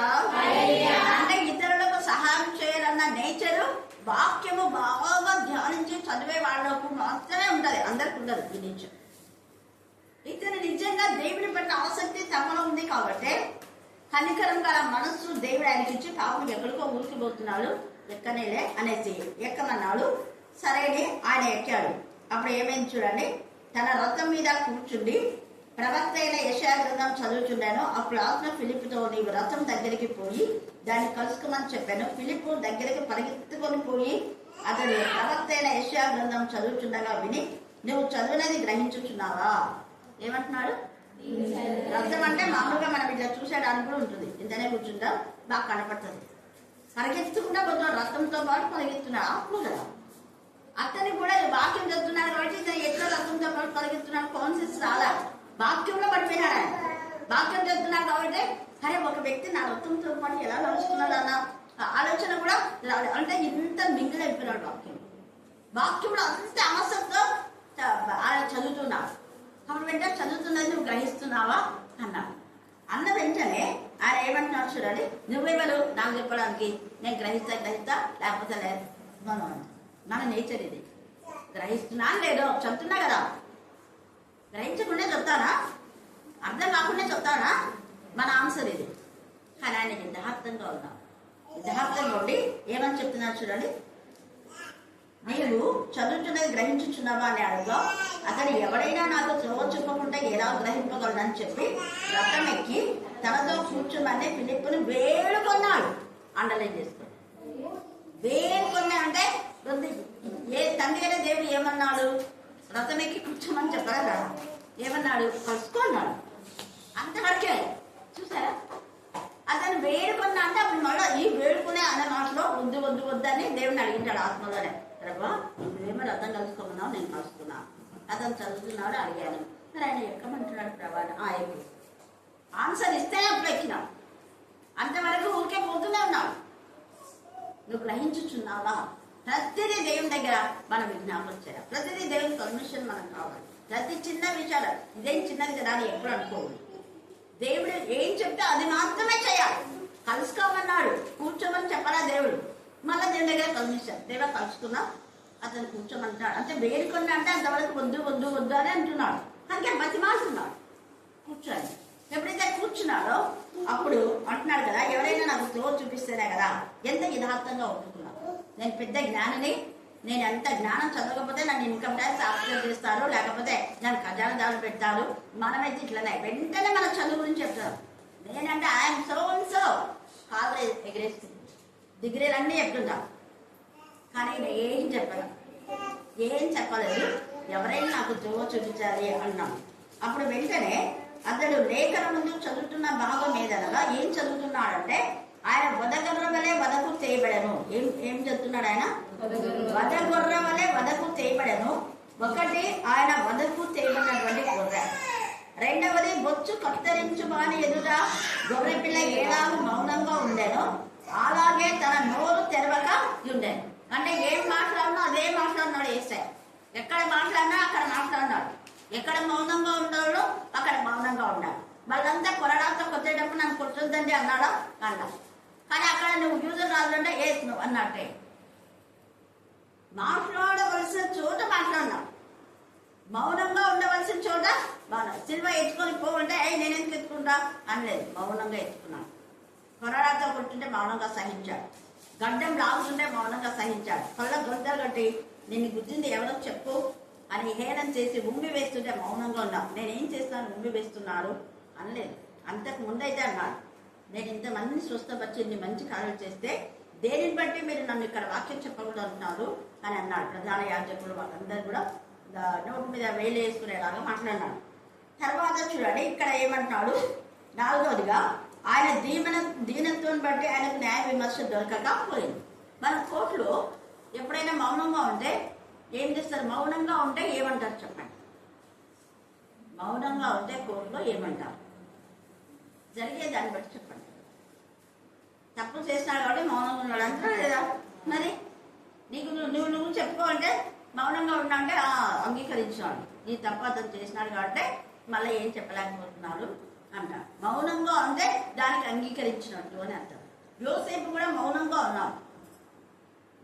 అంటే ఇతరులకు సహాయం చేయాలన్న నేచరు వాక్యము బాగా ధ్యానించి చదివే వాళ్ళకు మాత్రమే ఉంటది, అందరికి ఉండదు ఈ నేచర్. ఇతను నిజంగా దేవుని పట్ల ఆసక్తి తమలో ఉంది కాబట్టి కనికరం గల మనస్సు దేవుడు ఆయనకి ఇచ్చి పాపం ఎక్కడికో ఊరికిపోతున్నాడు, ఎక్కనేలే అనేసి ఎక్కమన్నాడు. సరేని ఆయన ఎక్కాడు. అప్పుడు ఏమైంది చూడండి, తన రథం మీద కూర్చుండి ప్రవక్త అయిన యెషయా గ్రంథం చదువుచున్నాను. అప్పుడు ఆత్మ ఫిలిప్తో, నీవు రథం దగ్గరికి పోయి దాన్ని కలుసుకోమని చెప్పాను. ఫిలిప్ దగ్గరికి పరిగెత్తుకొని పోయి అతడు ప్రవక్త అయిన యెషయా గ్రంథం చదువుచుండగా విని, నువ్వు చదివినది గ్రహించుచున్నావా? ఏమంటున్నాడు? రథం అంటే మామూలుగా మనం ఇట్లా చూసేయడానికి కూడా ఉంటుంది, ఇంతనే కూర్చుంటాం, బాగా కనపడుతుంది. పరిగెత్తుకుంటా పోతున్నాడు, రథంతో పాటు పరిగెత్తున్నాడు. ఆత్మ కదా, అతనికి కూడా వాక్యం చదువుతున్నాడు కాబట్టి ఇతను ఎట్లా రథంతో పాటు పరిగెత్తున్నాడు కాన్షియస్ రాలా, వాక్యంలో పడిపోయినాడు. ఆయన వాక్యం చదువుతున్నాడు కాబట్టి అరే ఒక వ్యక్తి నా రథంతో పాటు ఎలా నడుచుకున్నాడు అన్న ఆలోచన కూడా అంటే ఇంత మింగిల్ అయిపోయినాడు. వాక్యంలో అంత ఆసక్తితో ఆయన చదువుతున్నాడు. అప్పుడు వెంటనే చదువుతున్నది నువ్వు గ్రహిస్తున్నావా అన్నాడు. అన్న వెంటనే ఆయన ఏమంటున్నాడు చూడండి, నువ్వెవరు నాకు చెప్పడానికి, నేను గ్రహిస్తా లేకపోతే లేదు. మన నేచర్ ఇది. గ్రహిస్తున్నా లేదో చెప్తున్నా కదా, గ్రహించకుండా చెప్తానా, అర్థం కాకుండా చెప్తానా, మన ఆన్సర్ ఇది. కానీ ఆయనకి యథార్థంగా ఉన్నాం. యథార్థంగా ఉండి ఏమని చెప్తున్నారు చూడండి, నీవు చదువుతున్నది గ్రహించుచున్నావా అని అడుగులో అతడు ఎవడైనా నాకు త్రోవ చూపకుండా ఎలా గ్రహింపగలడని చెప్పి రథం ఎక్కి తనతో కూర్చున్ననే ఫిలిప్పుని వేడుకొన్నాడు. అండర్లైన్ చేసుకోండి, వేడుకొన్నా అంటే ఏ తండ్రి అయినా దేవుడు ఏమన్నాడు, రథం ఎక్కి కూర్చోమని చెప్పారా కదా, ఏమన్నాడు, కలుసుకున్నాడు. అంతవరకే చూసారా. అతను వేడుకున్నా అంటే అప్పుడు మళ్ళీ ఈ వేడుకునే అన్న మాటలో వద్దు వద్దు వద్దని దేవుడిని అడిగింటాడు ఆత్మలోనే. ప్రభా నువ్వేమో రథం కలుసుకున్నావు, నేను కలుసుకున్నా. అతను చదువుతున్నాడు, అడిగాను. మరి ఆయన ఎక్కమంటున్నాడు ప్రభా, ఎప్పుడు ఆన్సర్ ఇస్తేనే అప్పుడు ఎక్కినావు. అంతవరకు ఊరికే పోతూనే ఉన్నావు. నువ్వు గ్రహించుచున్నావా? ప్రతిదీ దేవుని దగ్గర మనం విజ్ఞాపన చేయాలి. ప్రతిదీ దేవుని పర్మిషన్ మనకు కావాలి. ప్రతి చిన్న విషయాలు ఇదేం చిన్నది కదా అని ఎప్పుడు అనుకోవాలి. దేవుడు ఏం చెప్తే అది మాత్రమే చేయాలి. కలుసుకోమన్నాడు, కూర్చోమని చెప్పాలా దేవుడు. మళ్ళీ దేవుని దగ్గర పర్మిషన్, దేవ కలుసుకున్నా, అతను కూర్చోమంటాడు. అంటే వేడుకొని అంటే అంతవరకు వద్దు వద్దు వద్దు అని అంటున్నాడు. అందుకే బతిమాలుతున్నాడు కూర్చోని. ఎప్పుడైతే కూర్చున్నాడో అప్పుడు అంటున్నాడు కదా, ఎవరైనా నాకు త్రోవ చూపిస్తేనే కదా. ఎంత యథార్థంగా ఒప్పుకున్నాడు. నేను పెద్ద జ్ఞానిని, నేను ఎంత జ్ఞానం చదవకపోతే నన్ను ఇన్కమ్ ట్యాక్స్ ఆఫీసర్ చేస్తారు, లేకపోతే నన్ను ఖజానాదారులు పెడతారు. మనమైతే ఇట్లనే వెంటనే మన చదువు గురించి చెప్తారు. నేనంటే ఐఎమ్ సో అండ్ సో కాదు ఎగరేస్తుంది, డిగ్రీలన్నీ చెప్తుంటాం. కానీ నేను ఏం చెప్పలేదు. ఎవరైనా నాకు త్రోవ చూపించాలి అన్నాం. అప్పుడు వెంటనే అతడు లేఖన ముందు చదువుతున్న భాగం ఏదనగా ఏం చదువుతున్నాడంటే, ఆయన వదగొర్ర వలె వదకు చేయబడను. ఏం చెప్తున్నాడు ఆయన? వదగొర్ర వలె వదకు చేయబడను. ఒకటి, ఆయన వదకు చేయబడినటువంటి గొర్రె. రెండవది, బొచ్చు కత్తరించు వాని ఎదుట గొర్రె పిల్ల ఏలాగు మౌనంగా ఉండెను, అలాగే తన నోరు తెరవక ఉండేను. అంటే ఏం మాట్లాడినా అదే మాట్లాడినాడు యేసయ్య. ఎక్కడ మాట్లాడినా అక్కడ మాట్లాడినాడు. ఎక్కడ మౌనంగా ఉన్నాడో అక్కడ మౌనంగా ఉన్నాడు. వాళ్ళంతా కొరడాతో కొట్టేటప్పుడు నన్ను కొట్టొద్దండి అన్నాడా? అన్నా. కానీ అక్కడ నువ్వు యూజర్ రాజుంటే నువ్వు అన్నట్టే. మాట్లాడవలసిన చోట మాట్లాడినావు, మౌనంగా ఉండవలసిన చోట సిల్వ ఎత్తుకొని పోవంటే నేను ఎందుకు ఎత్తుకుంటా అనలేదు, మౌనంగా ఎత్తుకున్నాను. కొరడాతో కొట్టుంటే మౌనంగా సహించాడు. గడ్డం లాగుతుంటే మౌనంగా సహించాడు. కళ్ళ గొంతలు కట్టి నిన్ను గుద్దింది ఎవరో చెప్పు అని హేళన చేసి ఉమ్మి వేస్తుంటే మౌనంగా ఉన్నావు. నేనేం చేస్తాను, ఉమ్మి వేస్తున్నాడు అనలేదు. అంతకు ముందైతే అన్నాడు, నేను ఇంతమందిని స్వస్థపరిచి ఇన్ని మంచి కార్యాలు చేస్తే దేనిని బట్టి మీరు నన్ను ఇక్కడ వాక్యం చెప్పకూడదు అంటున్నారు అని అన్నాడు. ప్రధాన యాజకులు వాళ్ళందరూ కూడా నోటి మీద వేలు వేసుకునేలాగా మాట్లాడినాడు. తర్వాత చూడండి ఇక్కడ ఏమంటున్నాడు, 4వదిగా ఆయన దీనత్వం బట్టి ఆయనకు న్యాయ విమర్శ దొరకకపోయింది. మన కోర్టులో ఎప్పుడైనా మౌనంగా ఉంటే ఏం చేస్తారు? మౌనంగా ఉంటే ఏమంటారు చెప్పండి? మౌనంగా ఉంటే కోర్టులో ఏమంటారు? జరిగే దాన్ని బట్టి చెప్పండి. తప్పు చేసినాడు కాబట్టి మౌనంగా ఉన్నాడు అంటారు లేదా? మరి నీకు నువ్వు చెప్పుకో అంటే మౌనంగా ఉన్నా అంటే అంగీకరించినాడు. నీ తప్పు అతను చేసినాడు కాబట్టి మళ్ళీ ఏం చెప్పలేకపోతున్నాడు అంటారు. మౌనంగా ఉంటే దానికి అంగీకరించినట్టు అని అర్థం. యోసేపు కూడా మౌనంగా ఉన్నాడు.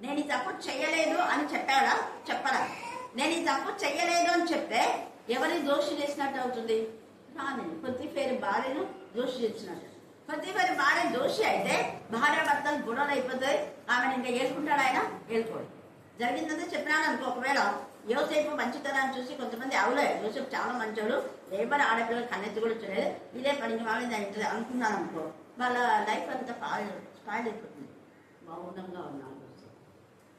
నేను ఈ తప్పు చెయ్యలేదు అని చెప్పాడా? చెప్పరా? నేను ఈ తప్పు చెయ్యలేదు అని చెప్తే ఎవరి దోషి చేసినట్టు అవుతుంది? పొత్తిఫేరు భార్యను దోషి చేసినట్టు. పొత్తిఫేరు భార్య దోషి అయితే భార్య భర్తలు గొడవలు అయిపోతాయి. ఆమెను ఇంకా ఏలుకుంటాడు ఆయన? ఏలుకోడు. జరిగిందంటే చెప్పినాడు అనుకో. ఒకవేళ యోసేపు మంచితనాన్ని చూసి కొంతమంది అవులే యోసేపు చాలా మంచోడు, లేబర్ ఆడపిల్లలు కన్నెత్తి కూడా చూడలేదు, ఇదే పనికి వాళ్ళని అనుకున్నాను అనుకో, వాళ్ళ లైఫ్ అంతా స్పాయిల్ అయిపోతుంది. మౌనంగా ఉన్నాడు.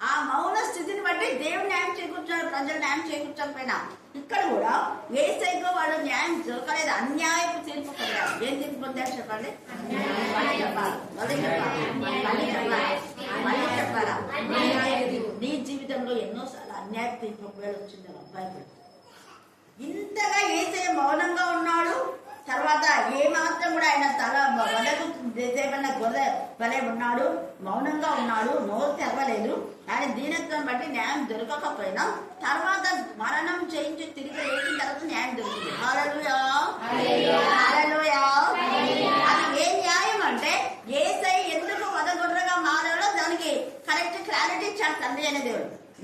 ఆ మౌన స్థితిని బట్టి దేవుడు న్యాయం చేకూర్చాడు, ప్రజలు న్యాయం చేకూర్చకపోయినా. ఇక్కడ కూడా యేసయ్యకు వాళ్ళు న్యాయం దొరకలేదు, అన్యాయపు తీర్పు పొందారు. ఏం తీర్పు పొందారు చెప్పండి? మళ్ళీ చెప్పాలా? నీ జీవితంలో ఎన్నోసార్లు అన్యాయపు తీర్పు ఒకవేళ వచ్చింది అబ్బాయి. ఇంతగా యేసయ్య మౌనంగా ఉన్నాడు. తర్వాత ఏమాత్రం కూడా ఆయన తల వదకు దేవన్న గొర్రె వలె ఉన్నాడు, మౌనంగా ఉన్నాడు, నోరు తెరవలేదు. ఆయన దీనత్వం బట్టి న్యాయం దొరకకపోయినా తర్వాత మరణం చేయించి తిరిగి లేచిన తర్వాత న్యాయం దొరికింది. హల్లెలూయా, హల్లెలూయా. అది ఏ న్యాయం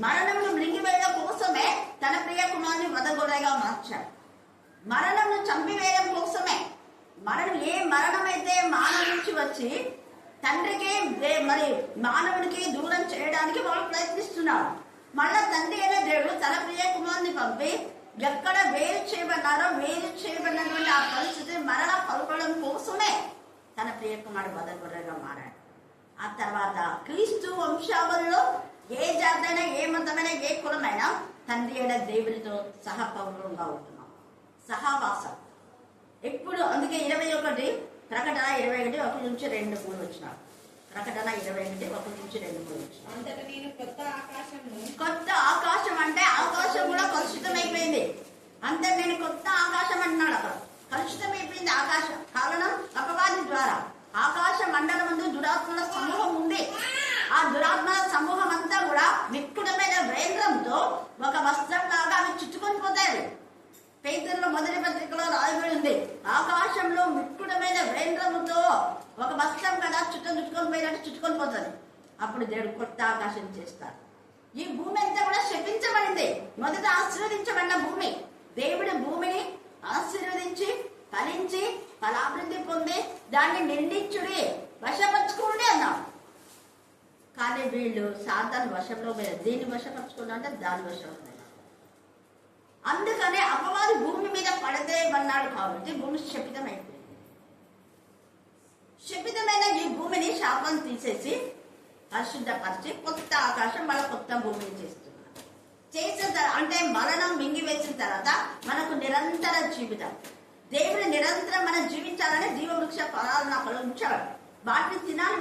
మరణంను మృంగివేయడం కోసమే తన ప్రియ కుమారుని వధగొర్రెగా మార్చాడు. మరణంను చంపివేయడం కోసమే. ఏ మరణం అయితే మానవ నుంచి వచ్చి తండ్రికి మరి మానవునికి దూరం చేయడానికి వాళ్ళు ప్రయత్నిస్తున్నారు. మళ్ళా తండ్రి అయిన దేవుడు తన ప్రియ కుమారుని పంపి ఎక్కడ వేరు చేయబడినటువంటి ఆ పరిస్థితి మరణ పలుకోవడం కోసమే తన ప్రియ కుమారుడు వధగొర్రెగా మారాడు. ఆ తర్వాత క్రీస్తు వంశావళిలో ఏ జాతైనా, ఏ మతమైనా, ఏ కులమైనా తండ్రి అయిన దేవునితో సహపౌరులుగా ఉంటున్నాం, సహవాసం ఎప్పుడు. అందుకే 21 ప్రకటన 21 1 నుంచి 2 3 వచ్చినాడు. ప్రకటన 21 1 నుంచి 2 3 వచ్చినాడు. అంతటా నేను కొత్త ఆకాశం అంటే ఆకాశం కూడా కలుషితమైపోయింది. అంతే నేను కొత్త ఆకాశం అంటున్నాడు. అక్కడ కలుషితమైపోయింది ఆకాశం. కారణం అపవాది ద్వారా. ఆకాశ మండలం ముందు దురాత్మల సమూహం ఉంది. ఆ దురాత్మల సమూహం అంతా కూడా మిక్కుడమైన వేంద్రంతో ఒక వస్త్రం లాగా అవి చుట్టుకొని పోతాయి. పేతురులో మొదటి పత్రికలో రాయబడి ఉంది, ఆకాశంలో మిక్కుడమైన వేంద్రముతో ఒక వస్త్రం కదా చుట్టుకొని పోయినట్టు చుట్టుకొని పోతుంది. అప్పుడు దేవుడు కొత్త ఆకాశం చేస్తాడు. ఈ భూమి అంతా కూడా శపించబడింది. మొదట ఆశీర్వదించబడిన భూమి. దేవుడు భూమిని ఆశీర్వదించి ఫలించి ఫలాభివృద్ధి పొంది దాన్ని నిండించుడి, వశపరచుకోండి అన్నాం. కానీ వీళ్ళు సాతాను వశంలో పోయారు. దీన్ని వశపరచుకోండి అంటే దాని వశంలో పోయారు. అందుకనే అపవాది భూమి మీద పడదే అన్నాడు. కాబట్టి భూమి శపితమైపోయింది. శపితమైన ఈ భూమిని శాపం తీసేసి పరిశుద్ధపరిచి కొత్త ఆకాశం మళ్ళీ కొత్త భూమిని చేస్తున్నారు. చేసిన తర్వాత అంటే మరణం మింగివేసిన తర్వాత మనకు నిరంతర జీవితం. దేవుడు నిరంతరం మనం జీవించాలని జీవవృక్ష ఫలాలను అక్కడ ఉంచాడు. వాటిని తినాలి.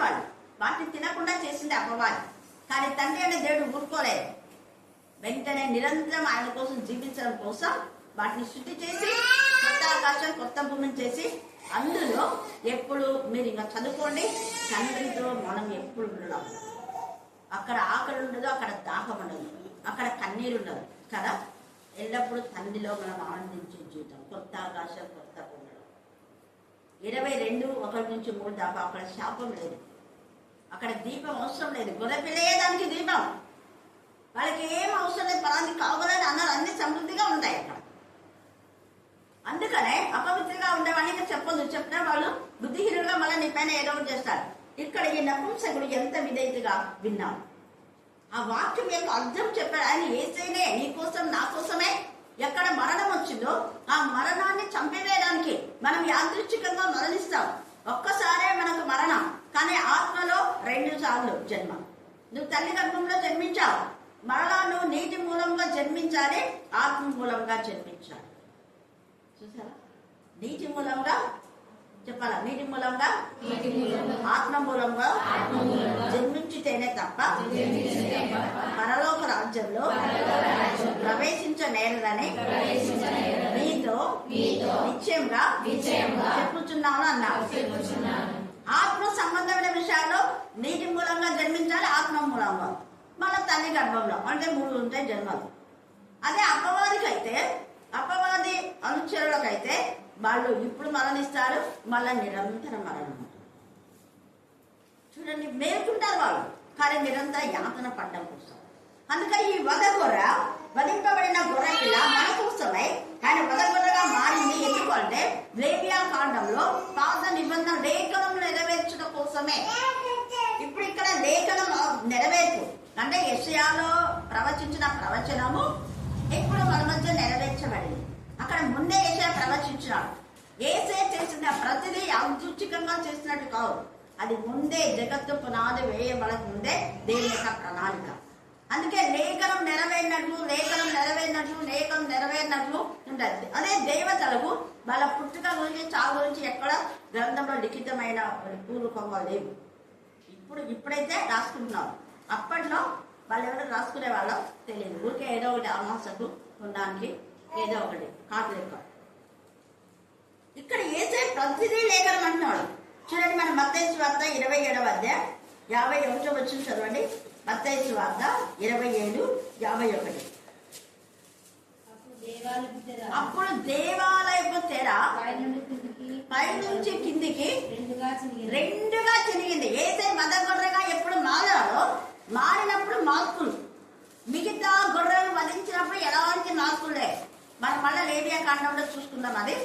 వాటిని తినకుండా చేసింది అపవాది. కానీ తండ్రి అనే దేవుడు ఊరుకోలేదు. వెంటనే నిరంతరం ఆయన కోసం జీవించడం కోసం వాటిని శుద్ధి చేసి కొత్త ఆకాశం కొత్త భూమిని చేసి అందులో ఎప్పుడు మీరు ఇంకా చదువుకోండి, తండ్రితో మనం ఎప్పుడు ఉండడం. అక్కడ ఆకలి ఉండదు, అక్కడ దాహం ఉండదు, అక్కడ కన్నీరు ఉండదు కదా. ఎల్లప్పుడూ తండ్రిలో మనం ఆనందించే జీవితం. కొత్త ఆకాశం కొత్త భూమి. 22 1 నుంచి 3 దాకా అక్కడ శాపం లేదు. అక్కడ దీపం అవసరం లేదు. గొర్రెపిల్లయే దానికి దీపం. వాళ్ళకి ఏం అవసరం లేదు. పలాంటి కావాలని అన్నారు. అన్ని సమృద్ధిగా ఉంటాయి అక్కడ. అందుకనే అపవిత్రంగా ఉండేవాడిని ఇంకా చెప్పొద్దు. చెప్పినా వాళ్ళు బుద్ధిహీనులుగా మళ్ళీ నీ పైన ఏదో ఒకటి చేస్తారు. ఇక్కడ ఈ నపుంసకుడు ఎంత విధేయతగా విన్నాం. ఆ వాక్యం యొక్క అర్థం చెప్పాడు. ఆయన యేసయ్యనే నీ కోసం నా కోసమే. ఎక్కడ మరణం వచ్చిందో ఆ మరణాన్ని చంపివేయడానికి మనం యాదృచ్ఛికంగా మరణిస్తాం. ఒక్కసారే మనకు మరణం, కానీ ఆత్మలో 2 సార్లు జన్మ. నువ్వు తల్లి గర్భంలో జన్మించావు, మరలా నువ్వు నీటి మూలంగా జన్మించాలి, ఆత్మ మూలంగా జన్మించాలి. చూసారా? నీటి మూలంగా చెప్పాలా? నీటి మూలంగా ఆత్మ మూలంగా జన్మించితేనే తప్ప పరలోక రాజ్యంలో ప్రవేశించనేరదని నీతో నిశ్చయంగా చెప్పుచున్నాను అన్నాడు. ఆత్మ సంబంధమైన విషయాల్లో నీటి మూలంగా జన్మించాలి, ఆత్మ మూలంగా, మళ్ళీ తల్లి గర్భంలో అంటే 3 ఉంటాయి జన్మలు. అదే అపవాది అనుచరులకైతే వాళ్ళు ఇప్పుడు మరణిస్తారు, మళ్ళీ నిరంతర మరణం. చూడండి, మేలుకుంటారు వాళ్ళు, కానీ నిరంతర యాతన పడ్డం కోసం. అందుకని ఈ వధింపబడిన గొర్రె పిల్ల మన కోసమై ఆయన వధగొర్రెగా మారింది. ఎందుకంటే లేవియా కాండంలో పాత నిబంధన లేఖనం నెరవేర్చడం కోసమే. ఇప్పుడు ఇక్కడ లేఖనం నెరవేర్పు అంటే యెషయాలో ప్రవచించిన ప్రవచనము ఇప్పుడు మన మధ్య నెరవేర్చబడింది. అక్కడ ముందే యెషయా ప్రవచించినాడు. యేసే చేసిన ప్రతిదీ యాదృచ్ఛికంగా చేసినట్టు కాదు. అది ముందే జగత్తు పునాది వేయబడక ముందే దేవుని యొక్క ప్రణాళిక. అందుకే లేఖనం నెరవేరినట్లు ఉంటుంది. అదే దేవతలకు వాళ్ళ పుట్టుక గురించి చావు గురించి ఎక్కడ గ్రంథంలో లిఖితమైన పూర్వకంగా లేవు. ఇప్పుడైతే రాసుకుంటున్నారు. అప్పట్లో వాళ్ళు ఎవరు రాసుకునే వాళ్ళో తెలియదు. ఊరికే ఏదో ఒకటి అమాసకు ఉండడానికి ఏదో ఒకటి కాదు లెక్క. ఇక్కడ ఏసే ప్రతిదీ లేఖనం అంటున్నాడు. చూడండి, మన మత్తయి సువార్త 27వ అధ్యాయం 51 వచ్చిన చదవండి. మత్తయి సువార్త 27:51. అప్పుడు దేవాలయపు తెర పైనుంచి కిందికి రెండుగా చినిగింది. ఏసే వధగొర్రెగా ఎప్పుడు మారాడో మారినప్పుడు మిగతా గొర్రెలు వధించినప్పుడు ఎలాంటి మార్పులే. మనం మళ్ళీ లేవియా కాండంలో చూసుకుందాం. అది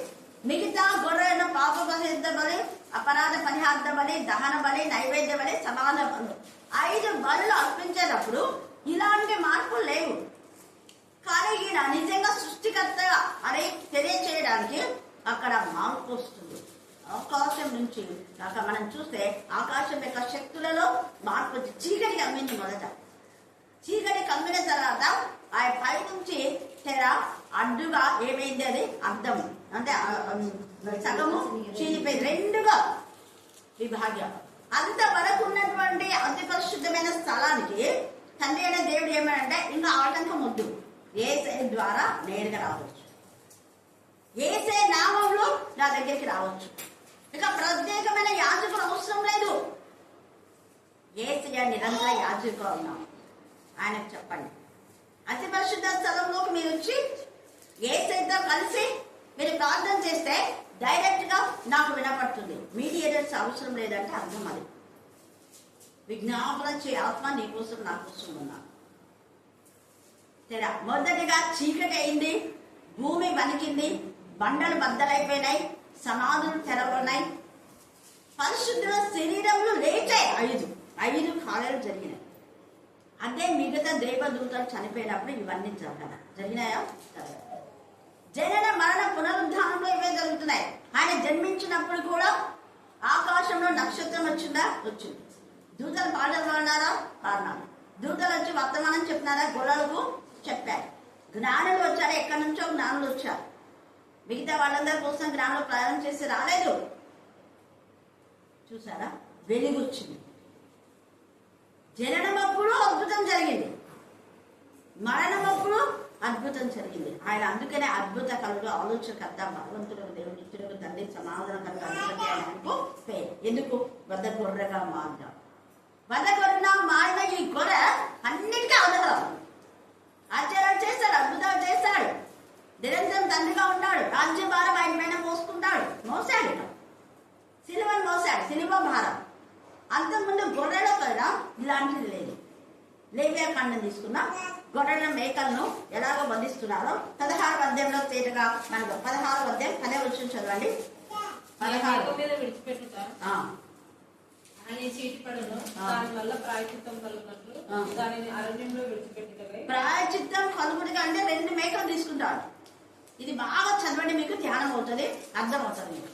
మిగతా గొర్రెలను పాప పరిహార్థ బలి, అపరాధ పరిహార్థ బలి, దహన బలి, నైవేద్య బలి, సమాన బలు 5 బలులు అర్పించేటప్పుడు ఇలాంటి మార్పులు లేవు. కానీ ఈయన నిజంగా సృష్టికర్త అని తెలియచేయడానికి అక్కడ మార్పు వస్తుంది. ఆకాశం నుంచి మనం చూస్తే ఆకాశం యొక్క శక్తులలో మార్పు. చీకటి కమ్మింది మొదట. చీకటి కమ్మిన తర్వాత ఆ పై నుంచి తెర అడ్డుగా ఏమైంది, అది అర్థం అంటే సగము చీలిపోయి 2గా విభాగ్యం. అంతవరకు ఉన్నటువంటి అతి పరిశుద్ధమైన స్థలానికి తండ్రి అనే దేవుడు ఏమంటే ఇంకా ఆటంకం వద్దు, ఏసే ద్వారా నేరుగా రావచ్చు, ఏసే నామంలో నా దగ్గరికి రావచ్చు. ఇక ప్రత్యేకమైన యాజకులు అవసరం లేదు. ఏసయ్య నిరంతర యాజకులు ఉన్నాం. ఆయనకు చెప్పండి, అతి పరిశుద్ధ స్థలంలోకి మీరు వచ్చి ఏసయ్యతో కలిసి మీరు ప్రార్థన చేస్తే డైరెక్ట్ గా నాకు వినపడుతుంది. మీడియేటర్స్ అవసరం లేదంటే అర్థం అది. విజ్ఞాపన చే ఆత్మ నీ కోసం నా కోసం ఉన్నా. తెరా మొదటిగా చీకటి అయింది, భూమి వణికింది, బండలు బద్దలైపోయినాయి, సమాధులు తెరవన్నాయి, పరిశుద్ధుల శరీరంలో లేచాయి. 5 కాలాలు జరిగినాయి. అదే మిగతా దేవదూతలు చనిపోయినప్పుడు ఇవన్నీ జరిగినాయా? జనన మరణ పునరుద్ధానంలో ఇవే జరుగుతున్నాయి. ఆయన జన్మించినప్పుడు కూడా ఆకాశంలో నక్షత్రం వచ్చిందా? వచ్చింది. దూతలు పాటలు పాడినారా? పాడినారు. దూతలు వచ్చి వర్తమానం చెప్పినారా? గొడవలకు చెప్పారు. జ్ఞానులు వచ్చారు, ఎక్కడి నుంచో జ్ఞానులు వచ్చారు. మిగతా వాళ్ళందరి కోసం జ్ఞానులు ప్రయాణం చేసి రాలేదు. చూసారా? వెలుగు వచ్చింది. జననమప్పుడు అద్భుతం జరిగింది, మరణమప్పుడు అద్భుతం జరిగింది. ఆయన అందుకనే అద్భుత కలుగు, ఆలోచనకర్త, భగవంతుడు, దేవుడు, నిత్యుడు, తండ్రి, సమాధానకర్త, అధిపతి ఆయనకు పేరు. ఎందుకు? వద్ద గొర్రెగా మారిన, వద్ద గొర్రెగా మారిన ఈ గొర్రె అన్నిటికీ ఆధారం. ఆచారాలు చేస్తాడు, అద్భుతాలు చేస్తాడు, నిరంతరం తండ్రిగా ఉన్నాడు. రాజ్య భారం ఆయన పైన మోసుకుంటాడు. మోసాడు, సిలువను మోసాడు, సిలువ భారం. అంతకుముందు గొర్రెల పైన ఇలాంటిది లేదు. లేవియా కాండం తీసుకున్నా గొర్రెల మేకలను ఎలాగో బంధిస్తున్నారో 16వ అధ్యాయంలో తేటగా మనకు 16వ అధ్యాయం అనే విషయం చదవండి. 16 మీద విడిచిపెట్టుట అనే చీటి పడును, దాని వల్ల ప్రాయచిత్తం కలుగునట్లు దానిని అరణ్యంలో విడిచిపెట్టుటకై. ప్రాయచిత్తం కలుగుడిగా అంటే 2 మేకలు తీసుకుంటాడు. ఇది బాగా చదవండి, మీకు ధ్యానం అవుతుంది, అర్థం అవుతుంది. మీకు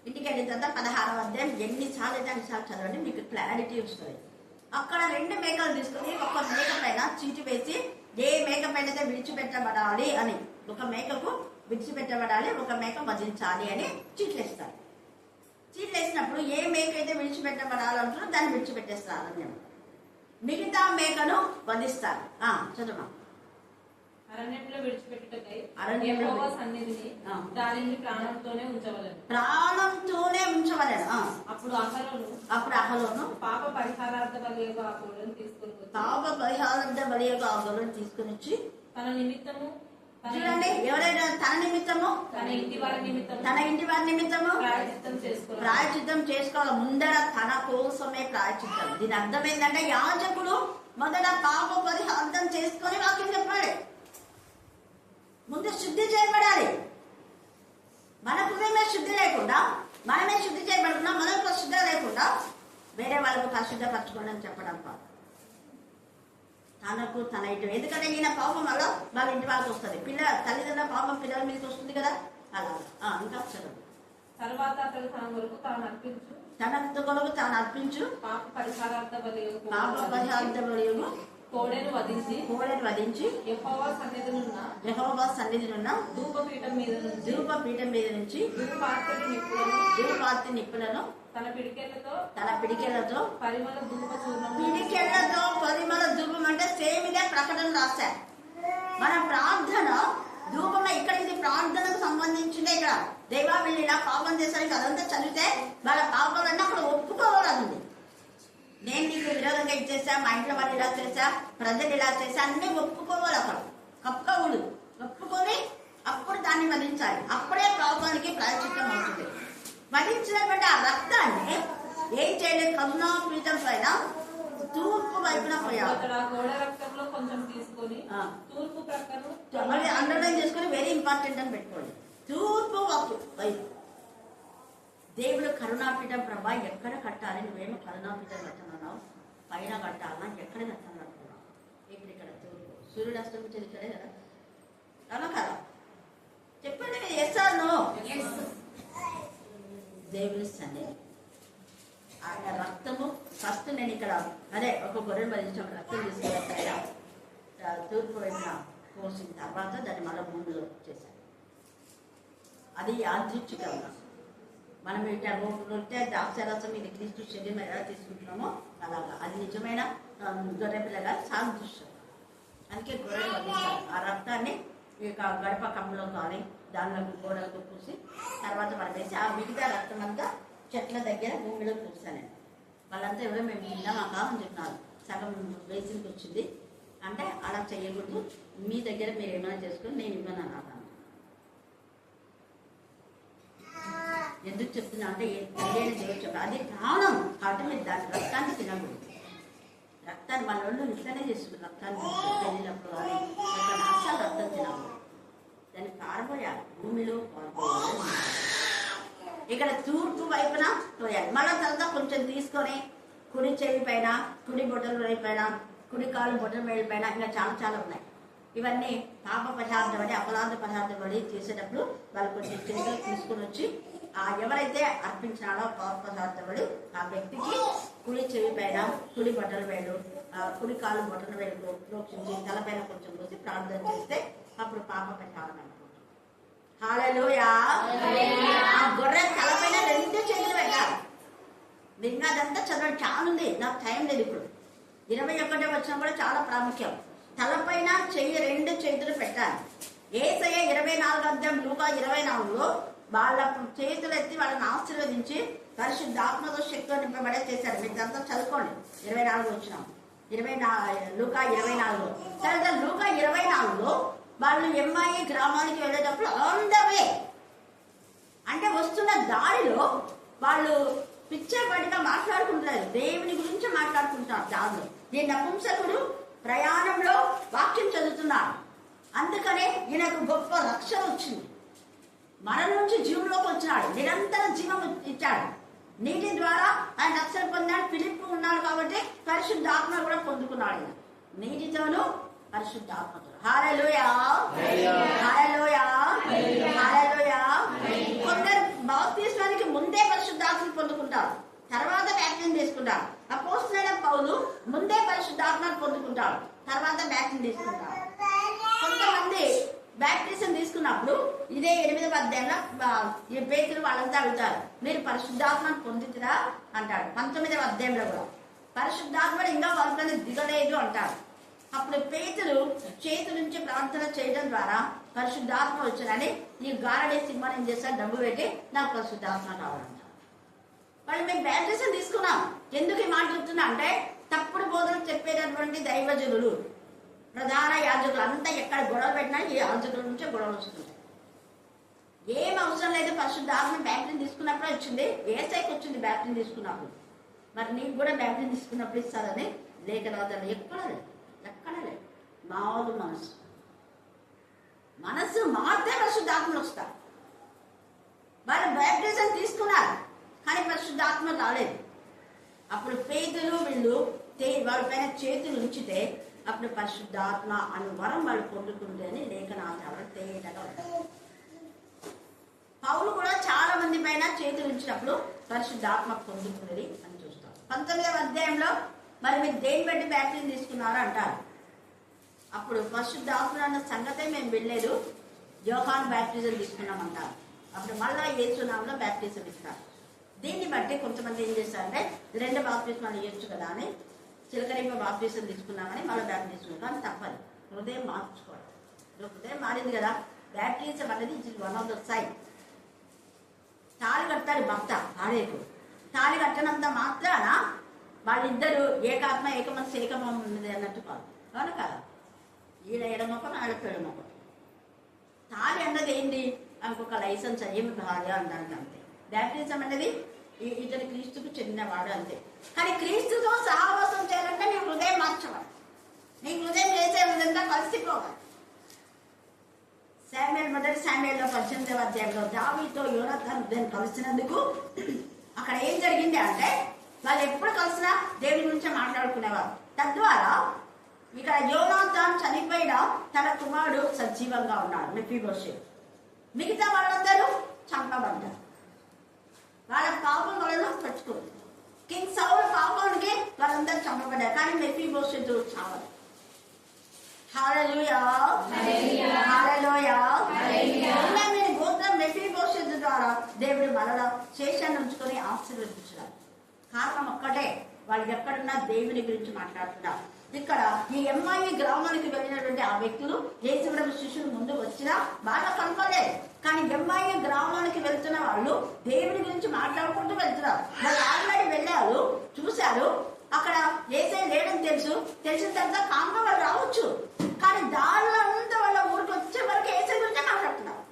ఇంటికి వెళ్ళిన తర్వాత 16వ అధ్యాయం ఎన్నిసార్లు అయితే అన్నిసార్లు చదవండి, మీకు క్లారిటీ వస్తుంది. అక్కడ 2 మేకలు తీసుకుని ఒక మేక పైన చీటి వేసి ఏ మేక పైన అయితే విడిచిపెట్టబడాలి అని, ఒక మేకకు విడిచిపెట్టబడాలి, ఒక మేక వధించాలి అని చీట్లు వేస్తారు. చీట్లు వేసినప్పుడు ఏ మేక అయితే విడిచిపెట్టబడాలంటారో దాన్ని విడిచిపెట్టేస్తారు అరణ్యం. మిగతా మేకను వధిస్తారు. చదువు. అరణ్యంలో విడిచిపెట్టుటకై అరణ్యంలో యెహోవా సన్నిధిని దానిని ప్రాణంతోనే ఉంచవలెను. ప్రాణంతోనే ఉంచవలెను. అప్పుడు అహరోను పాప పరిహారార్థ బలియగు ఆ గొర్రెను తీసుకొని వచ్చి, పాప పరిహారార్థ బలియగు ఆ గొర్రెను తీసుకుని వచ్చి, తన నిమిత్తము చూడండి, ఎవరైనా తన నిమిత్తము, తన ఇంటి వారి నిమిత్తము ప్రాయచిత్తం చేసుకోవాలి. ముందర తన కోసమే ప్రాయచిత్తం. దీని అర్థం ఏంటంటే యాజకుడు మొదట పాప పరిహార్థం చేసుకొని వాక్యం చెప్పాలి. ముందు శుద్ధి చేయబడాలి. మనకు మేమే శుద్ధి లేకుండా, మనమే శుద్ధి చేయబడకుండా, మనకు శుద్ధి లేకుండా వేరే వాళ్ళకు పరిశుద్ధపరచుకోండి అని చెప్పడం కాదు. తనకు తన ఇంటి, ఎందుకంటే ఈయన పాపం వల్ల వాళ్ళ ఇంటి వాళ్ళకి వస్తుంది. తల్లిదండ్రుల పాపం పిల్లల మీదకి వస్తుంది కదా, అలా. ఇంకా చదువు. తర్వాత అతడు తన కొరకు తాను అర్పించు, తన కొరకు తాను అర్పించు పాప పరిహారార్థ బలియగు కోడెను వధించి యెహోవా సన్నిధినున్న ధూపపీఠం మీద నుంచి ధూపార్తి నిప్పులను తన పిడికెళ్లతో పరిమళ ధూప చూర్ణము, పరిమళ ధూపం అంటే సేమ్ ఇదే ప్రకటన రాశారు. మన ప్రార్థన ధూపం ఇక్కడ, ఇది ప్రార్థనకు సంబంధించిందే. ఇక్కడ దేవా వీళ్ళు ఇలా పాపం చేశారు, అదంతా చదివితే వాళ్ళ పాపాలన్నీ అక్కడ ఒప్పుకోవాలని. నేను నీకు విరోధంగా ఇచ్చేసా, మా ఇంట్లో వాళ్ళు ఇలా చేశా, ప్రజలు ఇలా చేశా, అన్ని ఒప్పుకోవాలి. అక్కడ ఒప్పుకొని అప్పుడు దాన్ని వధించాలి. అప్పుడే పాపానికి ప్రాయశ్చిత్తం అవుతుంది. వధించినటువంటి ఆ రక్తాన్ని ఏం చేయలేదు, కరుణాపీఠం పైన తూర్పు వైపున పోయాలి. అతడు ఆ గోడ రక్తంలో కొంచెం తీసుకొని తీసుకొని ఆ. తూర్పు ప్రక్కను మళ్ళీ అండర్లైన్ చేసుకొని వెరీ ఇంపార్టెంట్ అని పెట్టుకోండి. తూర్పు వైపు దేవుడు కరుణాపీఠం ప్రభా ఎక్కడ కట్టాలి? నువ్వేమో కరుణాపీఠం కట్టనున్నావు, పైన కట్టాలన్నా ఎక్కడ కట్టాలనుకున్నావు? ఇప్పుడు ఇక్కడ తూర్పు సూర్యుడు అస్తమించేది ఇక్కడే కదా, అవునా కదా? చెప్పండి మీరు చేస్తాను. దేవుని సన్నిధి, ఆయన రక్తము ఫస్ట్ నేను ఇక్కడ అదే ఒక గొర్రెను బలించాం, రక్తం తీసుకుని తూర్పు వైపున పోసిన తర్వాత దాన్ని మళ్ళీ భూమిలో చేశాను. అది యాదృచ్ఛికంగా మనం ఇట్లా నొట్టే ద్రాక్షరసం ఇది క్రీస్తు శరీరం ఎలా తీసుకుంటున్నామో అలాగా అది నిజమైన గొర్రె పిల్లగా సాదృశ్యం. అందుకే గొర్రెలు బలించాలి. ఆ రక్తాన్ని ఇక గడప కమ్ములో కానీ దానిలో గోడలకు పూసి తర్వాత మనం వేసి ఆ మిగతా రక్తం అంతా చెట్ల దగ్గర భూమిలో పూసాను. వాళ్ళంతా ఎవరో మేము తిన్నామాక అని చెప్పినారు, సగం వేసింకి వచ్చింది అంటే అలా చేయకూడదు, మీ దగ్గర మీరు ఏమైనా చేసుకొని నేను ఇవ్వను అన్నాను. ఎందుకు చెప్తున్నా అంటే ఏదైనా చేయొచ్చు, అది ప్రాణం కాబట్టి మీరు దాని రక్తాన్ని తినకూడదు. రక్తాన్ని మన వాళ్ళు ఇట్లానే చేస్తుంది, రక్తాన్ని తెలియనప్పుడు కానీ అసలు రక్తం తినకూడదు, దాన్ని పారబోయాలి, భూమిలో పారబోయాలి. ఇక్కడ తూర్పు వైపున పోయాలి. మళ్ళీ తర్వాత కొంచెం తీసుకొని కుడి చెవి పైన, కుడి బొట్టల వేలి పైన, కుడి కాలు బొట్టల వేలి పైన ఇంకా చాలా చాలా ఉన్నాయి. ఇవన్నీ పాప పదార్థం అని అపరాధ పదార్థం అని చేసేటప్పుడు వాళ్ళు కొంచెం చేతులు తీసుకుని వచ్చి ఎవరైతే అర్పించినాడో పాప పదార్థం ఆ వ్యక్తికి కుడి చెవి పైన, కుడి బొట్టల వేలు, కుడి కాలు బొట్టల వేలు ప్రోక్షించి తలపైన కొంచెం పోసి ప్రార్థన చేస్తే అప్పుడు పాప పరిహారం అనుకుంటుంది. హల్లెలూయా. ఆ గొర్రె తలపైన 2 చేతులు పెట్టాలి. ఇంకా అదంతా చదవడం చాలా ఉంది, నాకు టైం లేదు ఇప్పుడు. 21వ వచనం కూడా చాలా ప్రాముఖ్యం. తలపైన 2 చేతులు పెట్టాలి. యేసయ్య 24వ అధ్యాయం లూకా 24లో వాళ్ళ చేతులు ఎత్తి వాళ్ళని ఆశీర్వదించి పరిశుద్ధాత్మతో శక్తితో నింపబడే చేశారు. మీరు అంతా చదువుకోండి. 24 వచనం లూకా 24లో. తర్వాత లూకా 24లో వాళ్ళు ఎంఐ గ్రామానికి వెళ్ళేటప్పుడు ఆన్ ద వే అంటే వస్తున్న దారిలో వాళ్ళు పిచ్చేపడిగా మాట్లాడుకుంటారు, దేవుని గురించి మాట్లాడుకుంటారు దారిలో. ఈ నపుంసకుడు ప్రయాణంలో వాక్యం చదువుతున్నాడు, అందుకనే ఈయనకు గొప్ప రక్షణ వచ్చింది. మరణం నుంచి జీవంలోకి వచ్చినాడు, నిరంతర జీవం ఇచ్చాడు. నీటి ద్వారా ఆయన రక్షణ పొందాడు. ఫిలిప్పు ఉన్నాడు కాబట్టి పరిశుద్ధాత్మ కూడా పొందుకున్నాడు, నీటితోనూ పరిశుద్ధాత్మతో. హల్లెలూయా, హల్లెలూయా, హల్లెలూయా. కొందరు బాప్తిస్మానికి ముందే పరిశుద్ధాత్మ పొందుకుంటారు, తర్వాత బ్యాప్టిజం తీసుకుంటారు. అపోస్తలుడైన పౌలు ముందే పరిశుద్ధాత్మను పొందుకుంటాడు, తర్వాత బ్యాప్టిజం తీసుకుంటారు. కొంతమంది బ్యాప్టిజం తీసుకున్నప్పుడు ఇదే 8వ అధ్యాయంలో ఈ పేతురు వాళ్ళంతా అడుగుతారు, మీరు పరిశుద్ధాత్మను పొందుతురా అంటాడు. 19వ అధ్యాయంలో కూడా పరిశుద్ధాత్మను ఇంకా వాళ్ళని దిగలేదు అంటాడు. అప్పుడు పేతురు చేతి నుంచి ప్రార్థన చేయడం ద్వారా పరిశుద్ధాత్మ వచ్చానని ఈ గారడే సింహాన్ని ఏం చేస్తారు, డబ్బు పెట్టి నాకు పరిశుద్ధాత్మ కావాలంట. వాళ్ళు మేము బ్యాప్టిజం తీసుకున్నాం. ఎందుకు ఈ మాట చెప్తున్నా అంటే తప్పుడు బోధనలు చెప్పేటటువంటి దైవజనులు, ప్రధాన యాజకులు అంతా ఎక్కడ గొడవ పెట్టినా ఈ యాజకుల నుంచే గొడవలు వస్తున్నాయి. ఏం అవసరం లేదు, పరిశుద్ధాత్మ బ్యాప్టిజం తీసుకున్నప్పుడే వచ్చింది, యేసయ్యకి వచ్చింది బ్యాప్టిజం తీసుకున్నప్పుడు. మరి నీకు కూడా బ్యాప్టిజం తీసుకున్నప్పుడు ఇస్తారని లేఖనాలు ఎక్కడ లేదు. మామూలు మనసు మారితే పరిశుద్ధాత్మలు వస్తారు. వాళ్ళు బ్యాప్టిజం తీసుకున్నారు కానీ పరిశుద్ధాత్మ రాలేదు. అప్పుడు పేతులు వీళ్ళు వాళ్ళ పైన చేతులు ఉంచితే అప్పుడు పరిశుద్ధాత్మ అను వరం వాళ్ళు పొందుకుంటే అని లేఖనాలు తేటగా ఉంటారు. పౌలు కూడా చాలా మంది పైన చేతులు ఉంచినప్పుడు పరిశుద్ధాత్మ పొందుకునేది అని చూస్తాం. 19వ అధ్యాయంలో మరి మీరు దేని బట్టి బ్యాప్టిజం తీసుకున్నారు అంటారు. అప్పుడు పరిశుద్ధాత్మ అన్న సంగతే మేము వెళ్ళలేదు, యోహాను బ్యాప్టిజం తీసుకున్నామంటారు. అప్పుడు మళ్ళా యేసునామములో బ్యాప్టిజం ఇస్తారు. దీన్ని బట్టి కొంతమంది ఏం చేస్తారంటే 2 బాప్టిజాలు ఇవ్వచ్చు కదా అని చిలకరింప బాప్టిజం తీసుకున్నామని మళ్ళీ బ్యాప్టిజం, కానీ తప్పదు. హృదయం మార్చుకోవాలి. హృదయం మారింది కదా. బ్యాప్టిజం అనేది it is one of the sign. తాళి కడతాడు భర్త భార్యకు, తాళి కట్టనంత మాత్రాన వాళ్ళిద్దరూ ఏకాత్మ ఏక మనసు ఏకమం ఉన్నది అన్నట్టు కాదు, అవును కదా. ఈడ ఎడమొకం ఆడ పెడమొకం. తాళి అన్నది ఏంటి, ఇంకొక లైసెన్స్ ఏమి భార్య అనడానికి అంతే. బ్యాప్టిజం అనేది ఇతని క్రీస్తుకు చెందినవాడు అంతే. కానీ క్రీస్తుతో సహవాసం చేయాలంటే నీ హృదయం మార్చవాలి. నీ హృదయం వేసే విధంగా కలిసిపోవాలి. మొదటి శామ్యూయల్లో 18వ అధ్యాయంలో దావీదుతో యోనాతాను హృదయం కలిసినందుకు అక్కడ ఏం జరిగింది అంటే వాళ్ళు ఎప్పుడు కలిసినా దేవుని గురించి మాట్లాడుకునేవారు. తద్వారా ఇక్కడ యోనాతాను చనిపోయిన తన కుమారుడు సజీవంగా ఉన్నాడు మెఫీబోషెత్. మిగతా వాళ్ళందరూ చంపబడ్డారు. వాళ్ళ పాపం వాళ్ళను పెట్టుకుంది. కింగ్ సౌల్ పాపానికి వాళ్ళందరూ చంపబడ్డారు, కానీ మెఫీబోషెత్ చావదు. హల్లెలూయా హల్లెలూయా. బెన్యామీను గోత్రం మెఫీబోషెత్ ద్వారా దేవుడు మరలా శేషాన్ని ఉంచుకొని ఆశీర్వదించారు. కారణం ఒక్కటే, వాళ్ళు ఎక్కడున్నా దేవుని గురించి మాట్లాడుతున్నారు. ఇక్కడ ఈ ఎంఐ గ్రామానికి వెళ్ళినటువంటి ఆ వ్యక్తులు యేసుప్రభు శిష్యులు ముందు వచ్చినా బాగా కనపడలేదు. కానీ ఎంఐ గ్రామానికి వెళ్తున్న వాళ్ళు దేవుని గురించి మాట్లాడుకుంటూ వెళ్తున్నారు. వాళ్ళు ఆల్రెడీ వెళ్ళారు, చూశారు, అక్కడ యేసయ్య లేడని తెలిసిన తర్వాత కాంగా వాళ్ళు రావచ్చు. కానీ దారిలో అంతా వాళ్ళ ఊరికి వచ్చే వరకు యేసయ్య గురించే మాట్లాడుతున్నారు.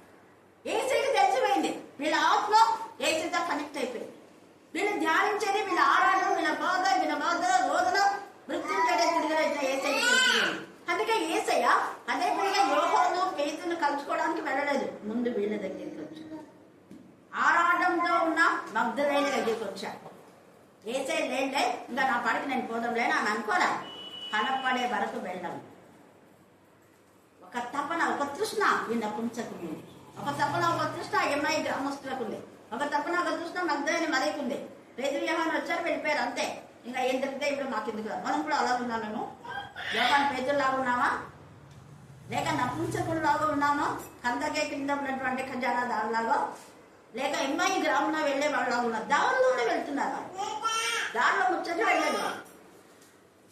యేసయ్యకి తెలిసిపోయింది, వీళ్ళ ఆత్మ యేసయ్యతో కనెక్ట్ అయిపోయింది. వీళ్ళు ధ్యానించేది, వీళ్ళ ఆరాధన, వీళ్ళ బాధ రోదన మృత్యుంజడే తిరిగిన యేసయ్యకి తెలిసిపోయింది. అందుకే యేసయ్య అదే పనిగా యోహాను పేతురును కలుసుకోవడానికి వెళ్ళలేదు, ముందు వీళ్ళ దగ్గరికి వచ్చాడు. ఆరాధనతో ఉన్న మగ్దలేని దగ్గరికి వచ్చాడు. యేసయ్య లేండే ఇంకా నా పడికి నేను పోదాంలేని అని అనుకోలే. కనపడే వరకు వెళ్ళాను. ఒక తపన, ఒక తృష్ణ ఈ నపుంసకు, ఒక తపన, ఒక తృష్ణ ఎంఐ గ్రామస్తులకు ఉంది, ఒక తపన, ఒక తృష్ణ మగ్దలేని మరేకు ఉంది. పేతురు యోహాను వచ్చారు, వెళ్ళిపోయారు, అంతే. ఇంకా ఏం జరిగితే ఇప్పుడు మాకు ఎందుకు రాదు. మనం కూడా అలా ఉన్నాను. యోహాను పేతురులాగా ఉన్నామా, లేక నపుంసకుడులాగా ఉన్నామా, కందకే కింద ఉన్నటువంటి ఖజానా దానిలాగా, లేక ఎంఐ గ్రామంలో వెళ్ళే వాళ్ళలాగా ఉన్నారు. దానిలోనే వెళ్తున్నారు, దానిలో ముచ్చటి వెళ్ళలేదు.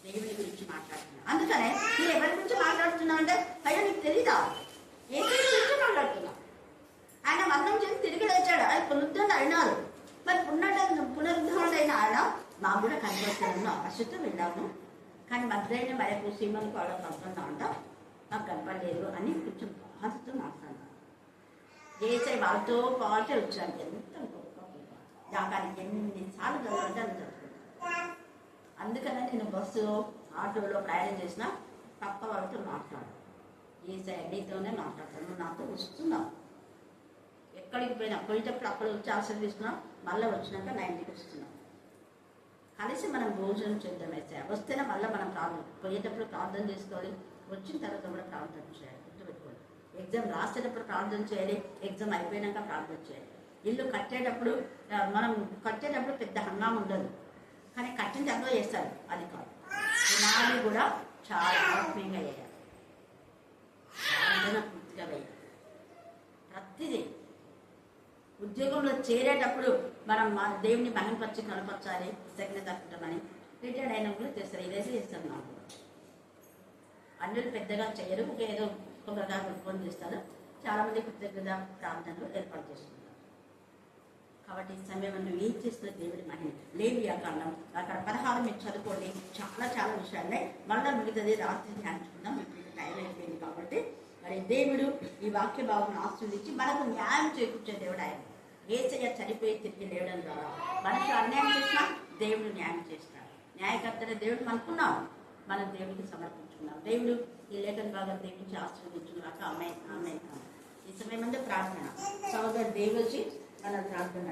దేవుని గురించి మాట్లాడుతున్నారు. అందుకనే మీరు ఎవరి గురించి మాట్లాడుతున్నావు అంటే అయ్యా నీకు తెలీదా, ఏ గురించి మాట్లాడుతున్నా. ఆయన మరణం చేసి తిరిగి లేచాడు, ఆయన పునరుద్ధరణ అయినారు. మరి పునరుద్ధరణ అయిన ఆయన మాకు కూడా కనబడుతున్నాను, ఆశతో వెళ్ళాము, కానీ మధ్యలో మరొక సీమలకు వాళ్ళ కనపడుతా అంట, మాకు కనపడలేదు అని కొంచెం బాధతో మాట్లాడారు. యేసయ్య వాళ్ళతో పాటే వచ్చాను. ఎంత గొప్ప దానికి ఎన్నిసార్లు చదవాలంటే అని చదువుకుంటాను. అందుకనే నేను బస్సు ఆటోలో ప్రయాణం చేసిన పక్క వాళ్ళతో మాట్లాడు. యేసయ్య నీతోనే మాట్లాడతాను, నువ్వు నాతో వస్తున్నావు. ఎక్కడికి పోయినా పోయేటప్పుడు అక్కడ వచ్చి ఆశీర్వదిస్తున్నావు, మళ్ళీ వచ్చినాక నా ఇంటికి వస్తున్నావు. కలిసి మనం భోజనం చేద్దాం. యేసయ్య వస్తేనే మళ్ళీ మనం ప్రార్థన, పోయేటప్పుడు ప్రార్థన చేసుకోవాలి, వచ్చిన తర్వాత కూడా ప్రార్థన చేయాలి. గుర్తుపెట్టుకోవాలి, ఎగ్జామ్ రాసేటప్పుడు ప్రార్థన చేయాలి, ఎగ్జామ్ అయిపోయినాక ప్రార్థన చేయాలి. ఇల్లు కట్టేటప్పుడు పెద్ద హంగామా ఉండదు, కానీ కట్టిన తర్వాత చేస్తారు, అది కాదు. పునాది కూడా చాలా ఆత్మీయంగా వేయాలి, పూర్తిగా వేయాలి. ప్రతిదీ ఉద్యోగంలో చేరేటప్పుడు మనం దేవుని మహిమపరిచి కనపరచాలి, కృతజ్ఞత తట్టుకుంటామని రిటైర్డ్ అయినా కూడా చేస్తారు. ఇదైతే చేస్తారు. నాకు అన్యులు పెద్దగా చేయరు, ఏదో కొబ్బరిగా ఫోన్ చేస్తారు. చాలామంది కృతజ్ఞత ప్రార్థనలు ఏర్పాటు చేస్తున్నారు. కాబట్టి ఈ సమయం నువ్వు ఏం చేస్తున్న దేవుడి మహిమ లేవియా కాండం అక్కడ 16 మీరు చదువుకోండి. చాలా విషయాలే మళ్ళీ మిగతాది రాత్రి ధ్యానించుకుందాం. ఇప్పుడు టైం అయిపోయింది కాబట్టి మరి దేవుడు ఈ వాక్య భావం ఆస్వాదించి మనకు న్యాయం చేకూర్చే దేవుడు ఆయన. యేసయ్య చనిపోయి తిరిగి లేవడం ద్వారా మనకు అన్యాయం చేసినా దేవుడు న్యాయం చేస్తాడు. న్యాయకర్తనే దేవుడు మనకున్నాం, మనం దేవుడికి సమర్పించుకున్నాం. దేవుడు ఈ లేఖన భాగం దేవుడికి ఆశీర్వదించుకున్నాక ఆమె ఈ సమయం అంతా ప్రార్థన సహోదరు దేవుడికి మన ప్రార్థన